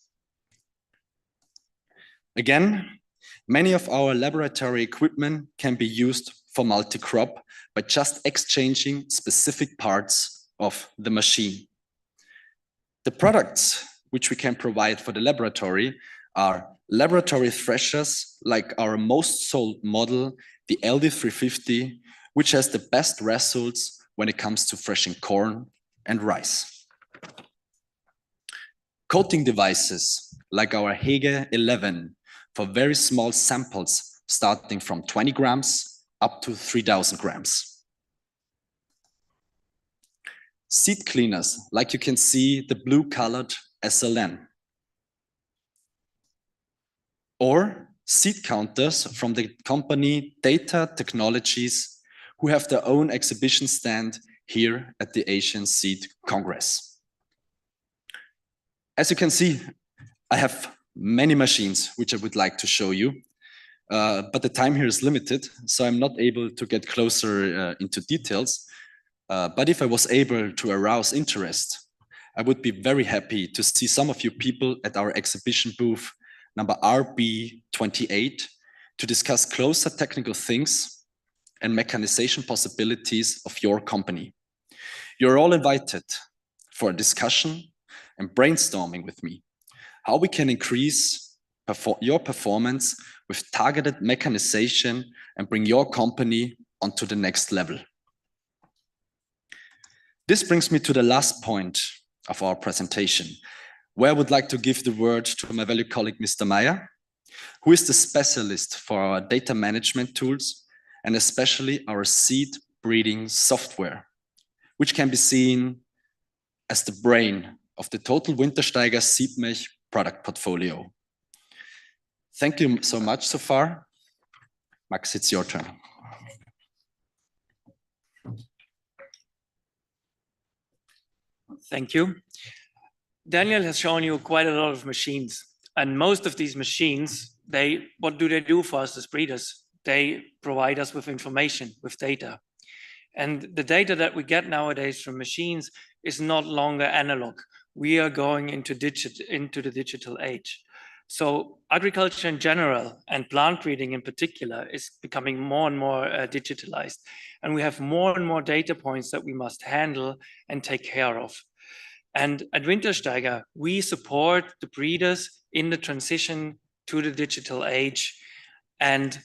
Again, many of our laboratory equipment can be used for multi-crop by just exchanging specific parts of the machine. The products which we can provide for the laboratory are laboratory threshers like our most sold model, the LD350, which has the best results when it comes to threshing corn and rice. Coating devices like our Hege 11 for very small samples starting from 20 grams up to 3,000 grams. Seed cleaners, like you can see the blue colored SLN. Or seed counters from the company Data Technologies, who have their own exhibition stand here at the Asian Seed Congress. As you can see, I have many machines which I would like to show you, but the time here is limited, so I'm not able to get closer into details. But if I was able to arouse interest, I would be very happy to see some of you people at our exhibition booth number RB28 to discuss closer technical things and mechanization possibilities of your company. You're all invited for a discussion and brainstorming with me, how we can increase your performance with targeted mechanization and bring your company onto the next level. This brings me to the last point of our presentation, where I would like to give the word to my valued colleague, Mr. Meyer, who is the specialist for our data management tools and especially our seed breeding software, which can be seen as the brain of the total Wintersteiger Seedmilch product portfolio. Thank you so much so far. Max, it's your turn. Thank you. Daniel has shown you quite a lot of machines, and most of these machines, what do they do for us as breeders? They provide us with information, with data. And the data that we get nowadays from machines is not longer analog. We are going into the digital age. So agriculture in general and plant breeding in particular is becoming more and more digitalized. And we have more and more data points that we must handle and take care of. And at Wintersteiger, we support the breeders in the transition to the digital age. And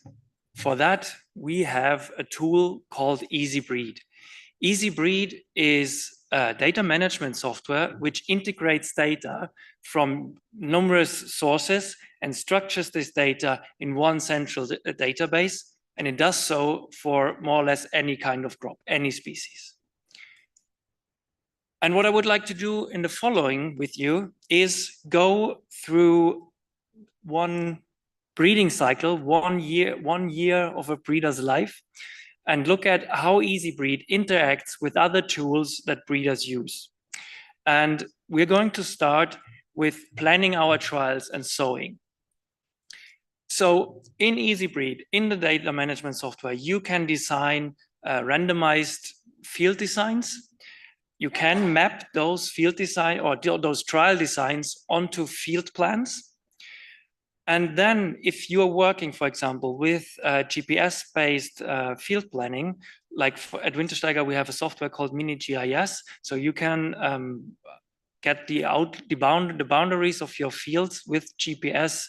for that, we have a tool called EasyBreed. EasyBreed is a data management software which integrates data from numerous sources and structures this data in one central database. And it does so for more or less any kind of crop, any species. And what I would like to do in the following with you is go through one breeding cycle, 1 year of a breeder's life, and look at how EasyBreed interacts with other tools that breeders use. And we're going to start with planning our trials and sowing. So in EasyBreed, in the data management software, you can design randomized field designs. You can map those field design or those trial designs onto field plans. And then if you're working, for example, with GPS-based field planning, like at Wintersteiger, we have a software called Mini GIS. So you can get the boundaries of your fields with GPS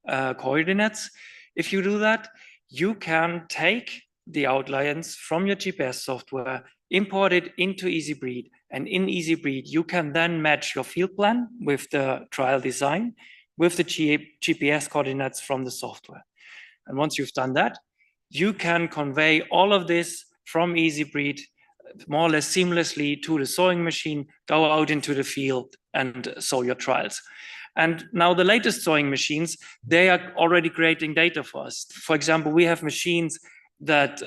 coordinates. If you do that, you can take the outlines from your GPS software, import it into EasyBreed. And in EasyBreed, you can then match your field plan with the trial design. with the GPS coordinates from the software. And once you've done that, you can convey all of this from EasyBreed more or less seamlessly to the sewing machine, go out into the field and sew your trials. And now the latest sewing machines, they are already creating data for us. For example, we have machines that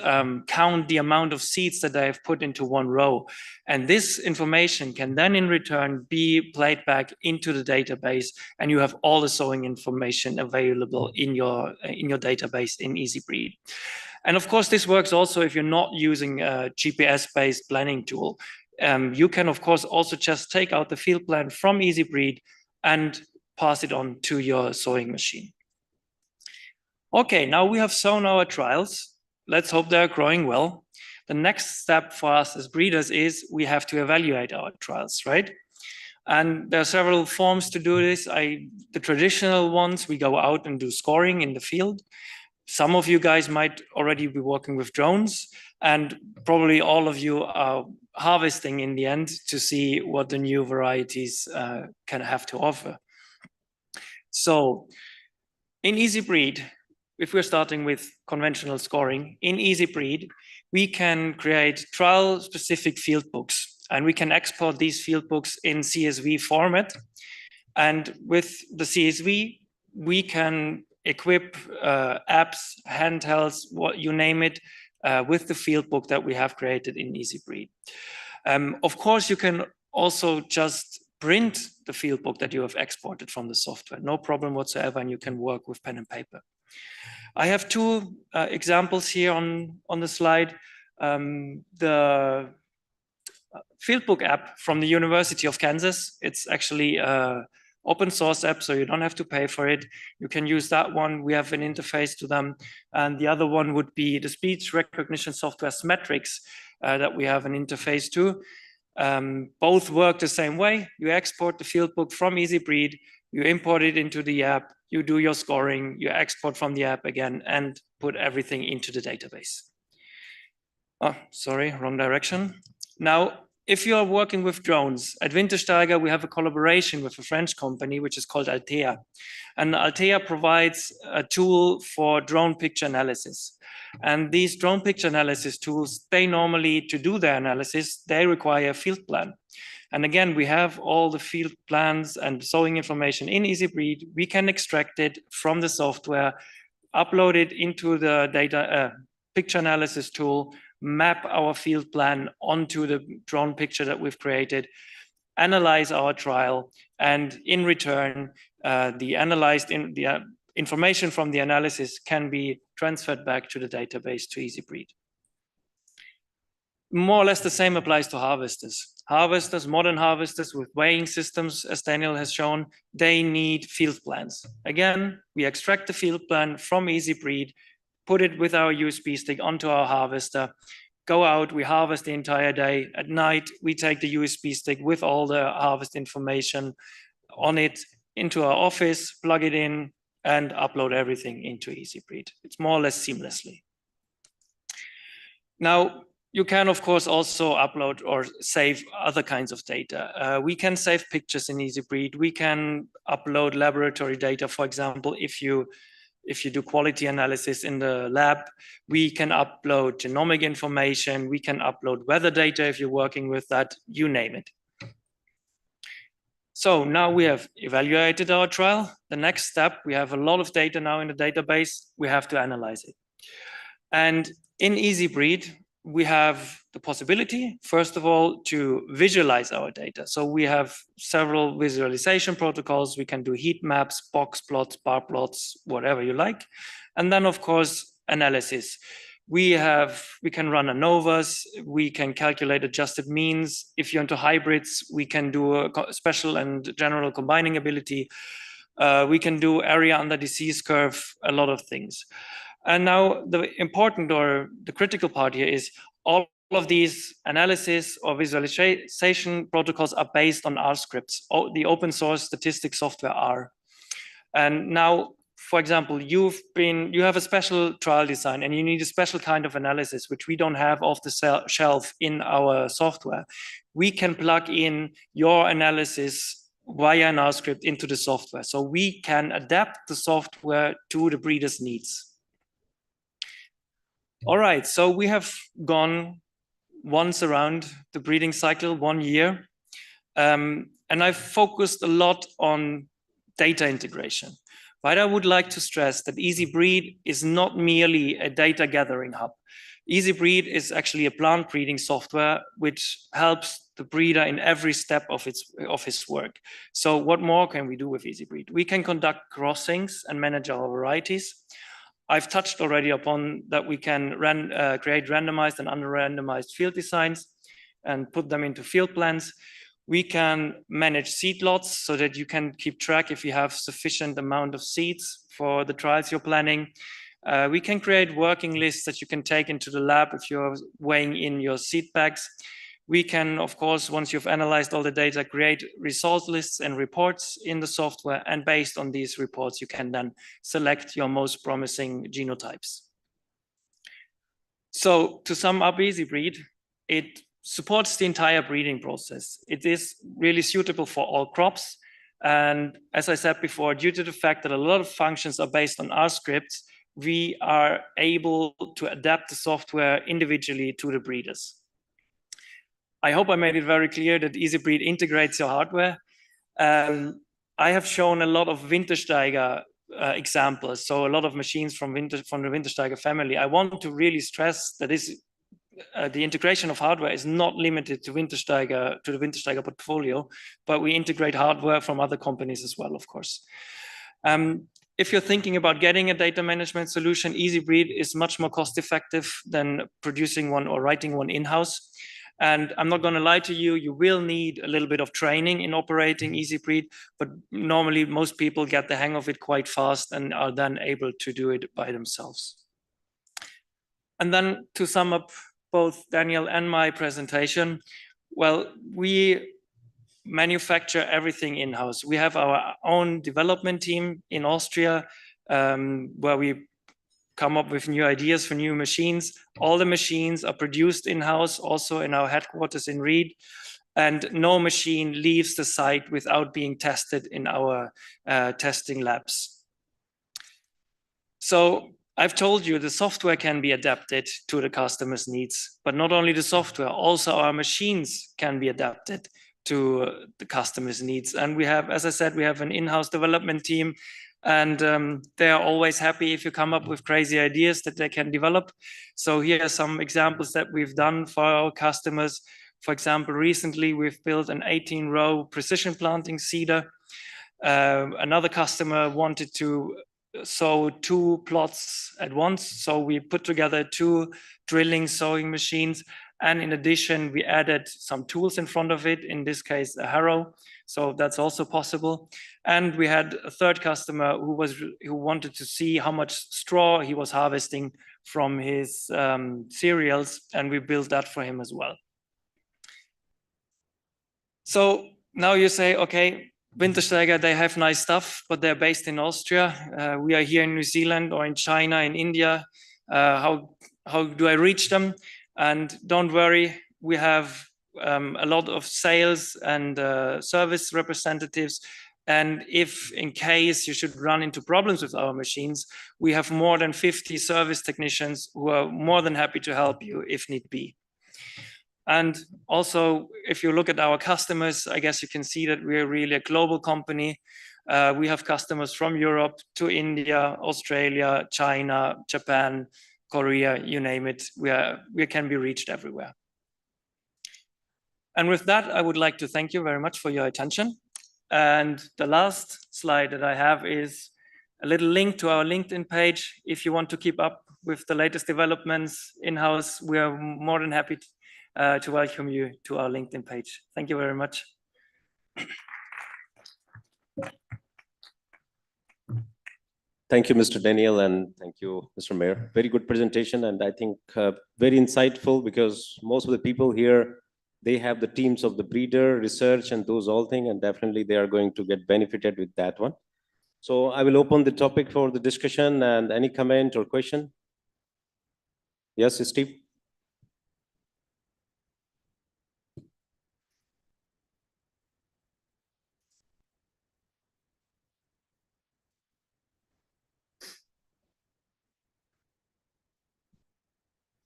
count the amount of seeds that they have put into one row. And this information can then in return be played back into the database, and you have all the sewing information available in your database in EasyBreed. And of course, this works also if you're not using a GPS-based planning tool. You can, of course, also just take out the field plan from EasyBreed and pass it on to your sewing machine. Okay, now we have sewn our trials. Let's hope they're growing well. The next step for us as breeders is we have to evaluate our trials, right? And there are several forms to do this. The traditional ones, we go out and do scoring in the field. Some of you guys might already be working with drones, and probably all of you are harvesting in the end to see what the new varieties can have to offer. So in EasyBreed, if we're starting with conventional scoring, in EasyBreed, we can create trial-specific field books, and we can export these field books in CSV format. And with the CSV, we can equip apps, handhelds, what you name it, with the field book that we have created in EasyBreed. Of course, you can also just print the field book that you have exported from the software, no problem whatsoever, and you can work with pen and paper. I have two examples here on the slide. The Fieldbook app from the University of Kansas. It's actually an open source app, so you don't have to pay for it. You can use that one. We have an interface to them. And the other one would be the speech recognition software Smetrix that we have an interface to. Both work the same way. You export the Fieldbook from EasyBreed, you import it into the app, you do your scoring, you export from the app again, and put everything into the database. Oh, sorry, wrong direction. Now, if you are working with drones, at Wintersteiger, we have a collaboration with a French company, which is called Altea. And Altea provides a tool for drone picture analysis. And these drone picture analysis tools, they normally, to do their analysis, they require a field plan. And again, we have all the field plans and sewing information in EasyBreed. We can extract it from the software, upload it into the data picture analysis tool, map our field plan onto the drone picture that we've created, analyze our trial, and in return, the information from the analysis can be transferred back to the database to EasyBreed. More or less the same applies to harvesters. Harvesters, modern harvesters with weighing systems, as Daniel has shown, they need field plans. Again, we extract the field plan from EasyBreed, put it with our USB stick onto our harvester, go out, we harvest the entire day. At night, we take the USB stick with all the harvest information on it into our office, plug it in, and upload everything into EasyBreed. It's more or less seamlessly. Now, you can, of course, also upload or save other kinds of data. We can save pictures in EasyBreed. We can upload laboratory data. For example, if you do quality analysis in the lab, we can upload genomic information. We can upload weather data if you're working with that, you name it. So now we have evaluated our trial. The next step, we have a lot of data now in the database. We have to analyze it. And in EasyBreed, we have the possibility, first of all, to visualize our data. So we have several visualization protocols. We can do heat maps, box plots, bar plots, whatever you like. And then, of course, analysis. We can run ANOVAs. We can calculate adjusted means. If you're into hybrids, we can do a special and general combining ability. We can do area under disease curve, a lot of things. And now the important or the critical part here is all of these analysis or visualization protocols are based on R scripts, the open source statistics software R. And now, for example, you have a special trial design and you need a special kind of analysis, which we don't have off the shelf in our software. We can plug in your analysis via an R script into the software. So we can adapt the software to the breeder's needs. All right, so we have gone once around the breeding cycle, 1 year. And I've focused a lot on data integration. But I would like to stress that EasyBreed is not merely a data gathering hub. EasyBreed is actually a plant breeding software which helps the breeder in every step of his work. So what more can we do with EasyBreed? We can conduct crossings and manage our varieties. I've touched already upon that we can create randomized and unrandomized field designs and put them into field plans. We can manage seed lots so that you can keep track if you have sufficient amount of seeds for the trials you're planning. We can create working lists that you can take into the lab if you're weighing in your seed bags. We can, of course, once you've analyzed all the data, create result lists and reports in the software. And based on these reports, you can then select your most promising genotypes. So to sum up EasyBreed, it supports the entire breeding process. It is really suitable for all crops. And as I said before, due to the fact that a lot of functions are based on R scripts, we are able to adapt the software individually to the breeders. I hope I made it very clear that EasyBreed integrates your hardware. I have shown a lot of Wintersteiger examples, so a lot of machines from the Wintersteiger family. I want to really stress that the integration of hardware is not limited to the Wintersteiger portfolio, but we integrate hardware from other companies as well, of course. If you're thinking about getting a data management solution, EasyBreed is much more cost-effective than producing one or writing one in-house. And I'm not going to lie to you, you will need a little bit of training in operating EasyBreed, but normally most people get the hang of it quite fast and are then able to do it by themselves. And then to sum up both Daniel and my presentation, well, we manufacture everything in-house. We have our own development team in Austria, where we come up with new ideas for new machines. All the machines are produced in-house, also in our headquarters in Ried, and no machine leaves the site without being tested in our testing labs. So I've told you the software can be adapted to the customer's needs, but not only the software, also our machines can be adapted to the customer's needs. And we have, as I said, we have an in-house development team, and they are always happy if you come up with crazy ideas that they can develop. So here are some examples that we've done for our customers. For example, recently we've built an 18-row precision planting seeder. Another customer wanted to sow 2 plots at once. So we put together 2 drilling sowing machines. And in addition, we added some tools in front of it, in this case, a harrow. So that's also possible. And we had a third customer who wanted to see how much straw he was harvesting from his cereals, and we built that for him as well. So now you say, okay, Wintersteiger, they have nice stuff, but they're based in Austria. We are here in New Zealand or in China, in India. How do I reach them? And don't worry, we have a lot of sales and service representatives. And if in case you should run into problems with our machines, we have more than 50 service technicians who are more than happy to help you if need be. And also, if you look at our customers, I guess you can see that we're really a global company. We have customers from Europe to India, Australia, China, Japan, Korea, you name it. We can be reached everywhere. And with that, I would like to thank you very much for your attention. And the last slide that I have is a little link to our LinkedIn page. If you want to keep up with the latest developments in-house, we are more than happy to welcome you to our LinkedIn page. Thank you very much. Thank you, Mr. Daniel, and thank you, Mr. Mayor. Very good presentation, and I think very insightful, because most of the people here, they have the teams of the breeder, research, and those all things, and definitely they are going to get benefited with that one. So I will open the topic for the discussion, and any comment or question? Yes, Steve?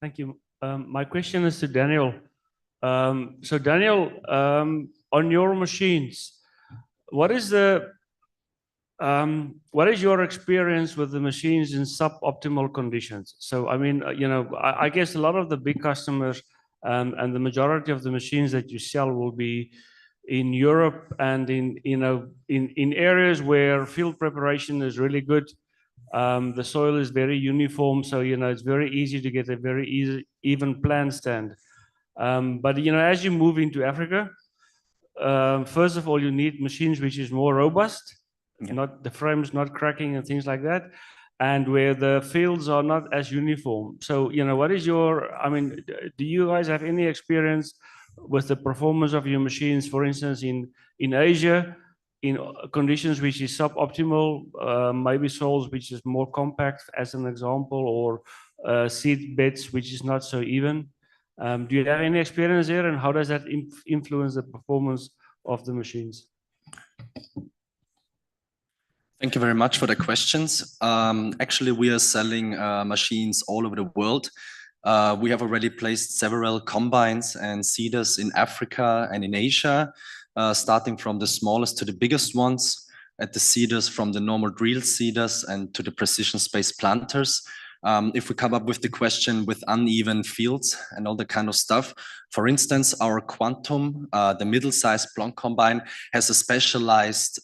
Thank you. My question is to Daniel. So Daniel, on your machines, what is your experience with the machines in suboptimal conditions? So, I mean, I guess a lot of the big customers and the majority of the machines that you sell will be in Europe and in areas where field preparation is really good. The soil is very uniform, so it's very easy to get a very even plant stand. But as you move into Africa, first of all, you need machines which is more robust, not the frames not cracking and things like that, and where the fields are not as uniform. So what is do you guys have any experience with the performance of your machines, for instance, in Asia, in conditions which is suboptimal, maybe soils which is more compact, as an example, or seed beds which is not so even? Do you have any experience there, and how does that influence the performance of the machines? Thank you very much for the questions. Actually, we are selling machines all over the world. We have already placed several combines and seeders in Africa and in Asia, starting from the smallest to the biggest ones, at the seeders from the normal drill seeders and to the precision space planters. If we come up with the question with uneven fields and all the kind of stuff, for instance, our Quantum, the middle-sized blunt combine, has a specialized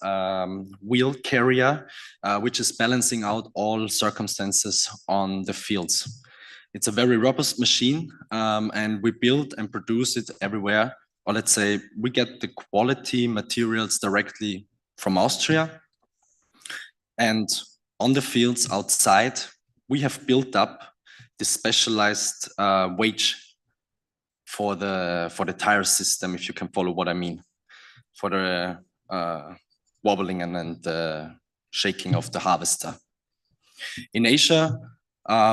wheel carrier, which is balancing out all circumstances on the fields. It's a very robust machine, and we build and produce it everywhere. Or let's say we get the quality materials directly from Austria. And on the fields outside, we have built up this specialized wage for the tire system, if you can follow what I mean, for the wobbling and the shaking of the harvester. In Asia,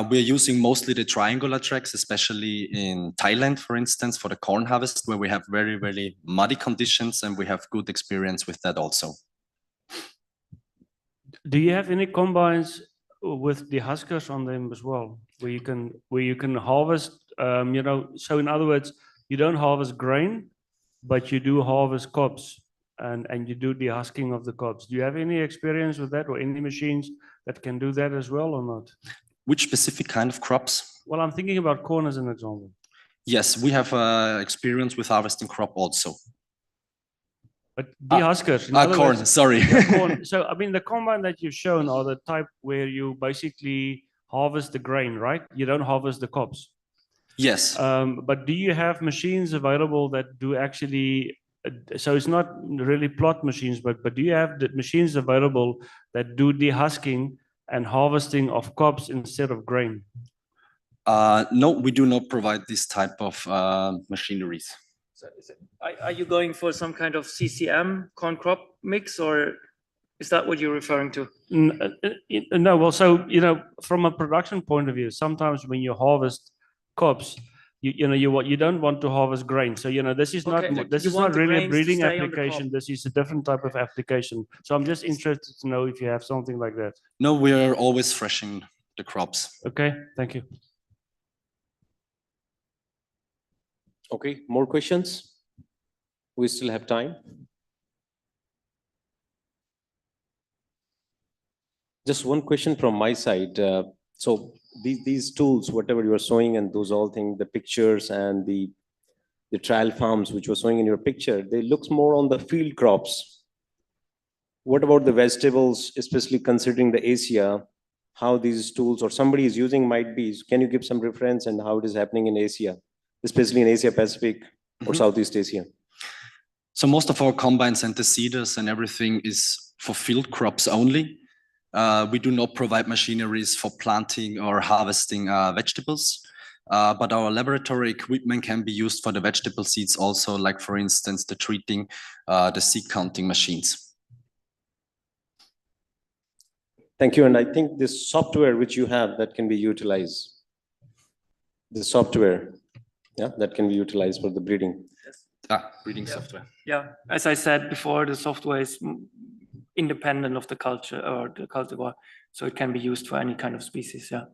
we're using mostly the triangular tracks, especially in Thailand, for instance, for the corn harvest, where we have very, very muddy conditions, and we have good experience with that also. Do you have any combines with the huskers on them as well, where you can harvest? So in other words, you don't harvest grain, but you do harvest cobs, and you do the husking of the cobs. Do you have any experience with that, or any machines that can do that as well, or not? Which specific kind of crops? Well, I'm thinking about corn as an example. Yes, we have experience with harvesting crop also. But dehuskers. Corn, words, sorry. Corn. So, I mean, the combine that you've shown are the type where you basically harvest the grain, right? You don't harvest the cobs. Yes. But do you have machines available that do actually, so it's not really plot machines, but do you have the machines available that do dehusking and harvesting of cobs instead of grain? No, we do not provide this type of machineries. So are you going for some kind of CCM, corn crop mix, or is that what you're referring to? No, well, so, from a production point of view, sometimes when you harvest cobs, you don't want to harvest grain. So, this is not really a breeding application. This is a different type of application. So I'm just interested to know if you have something like that. No, we are always threshing the crops. Okay, thank you. Okay, more questions? We still have time. Just one question from my side. So these tools, whatever you are showing, and those all things, the pictures and the trial farms which were showing in your picture, they looks more on the field crops. What about the vegetables, especially considering the Asia, how these tools or somebody is using might be? Can you give some reference and how it is happening in Asia, especially in Asia Pacific or Southeast Asia? So most of our combines and the seeders and everything is for field crops only. We do not provide machineries for planting or harvesting vegetables, but our laboratory equipment can be used for the vegetable seeds also, like for instance, the treating, the seed counting machines. Thank you. And I think this software which you have that can be utilized, the software, yeah, that can be utilized for the breeding. Breeding software. Yeah, as I said before, the software is independent of the culture or the cultivar, so it can be used for any kind of species. Yeah.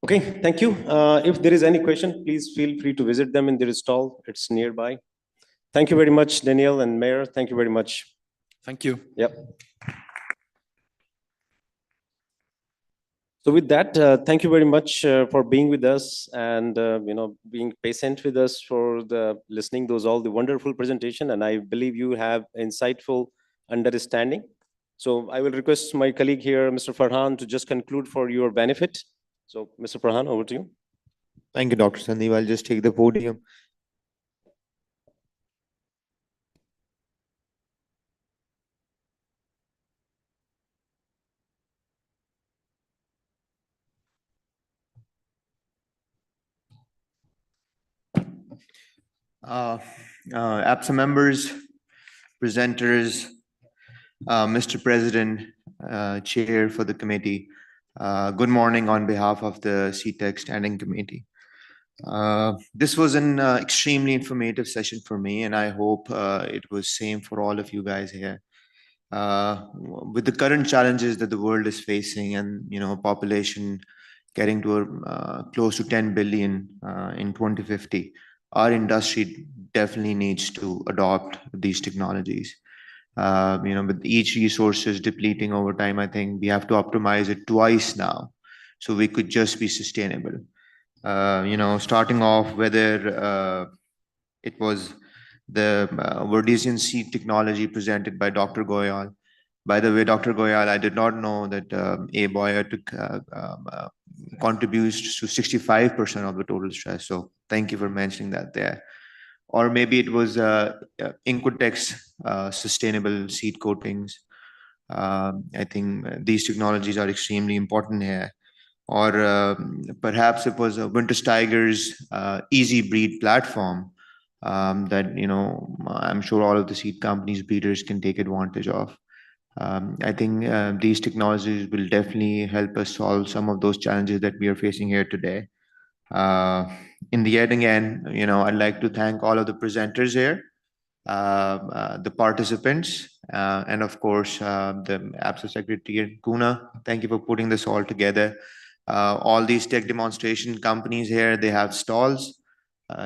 Okay, thank you. If there is any question, please feel free to visit them in their stall. It's nearby. Thank you very much, Daniel and Mayor. Thank you very much. Thank you. Yep. So with that, thank you very much for being with us and being patient with us for the listening those all the wonderful presentation. And I believe you have insightful understanding. So I will request my colleague here, Mr. Farhan, to just conclude for your benefit. So Mr. Farhan, over to you. Thank you, Dr. Sandeep. I'll just take the podium. APSA members, presenters, Mr. President, Chair for the committee, good morning on behalf of the CTEC Standing Committee. This was an extremely informative session for me, and I hope it was same for all of you guys here. With the current challenges that the world is facing, and population getting to close to 10 billion in 2050, our industry definitely needs to adopt these technologies. With each resources depleting over time, I think we have to optimize it twice now, so we could just be sustainable. Starting off whether it was the Verdesian seed technology presented by Dr. Goyal. By the way, Dr. Goyal, I did not know that A. Boyer contributes to 65% of the total stress. So thank you for mentioning that there. Or maybe it was Incotech's sustainable seed coatings. I think these technologies are extremely important here. Or perhaps it was Wintersteiger's easy breed platform that I'm sure all of the seed companies breeders can take advantage of. I think these technologies will definitely help us solve some of those challenges that we are facing here today. In the end, again, I'd like to thank all of the presenters here, the participants, and of course the APSA Secretary Kuna. Thank you for putting this all together. All these tech demonstration companies here, they have stalls.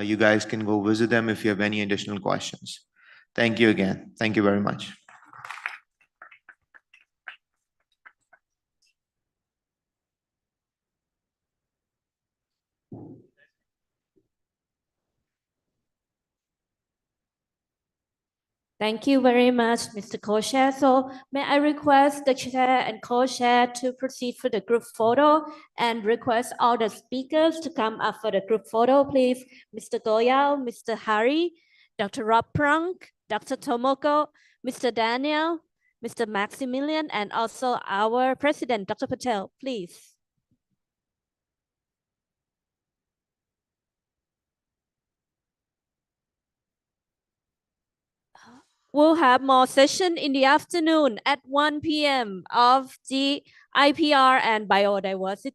You guys can go visit them if you have any additional questions. Thank you again. Thank you very much. Thank you very much, Mr. Co-Chair. So may I request the Chair and Co-Chair to proceed for the group photo and request all the speakers to come up for the group photo, please. Mr. Goyal, Mr. Hari, Dr. Rob Prunk, Dr. Tomoko, Mr. Daniel, Mr. Maximilian, and also our President, Dr. Patel, please. We'll have more session in the afternoon at 1 p.m. of the IPR and biodiversity.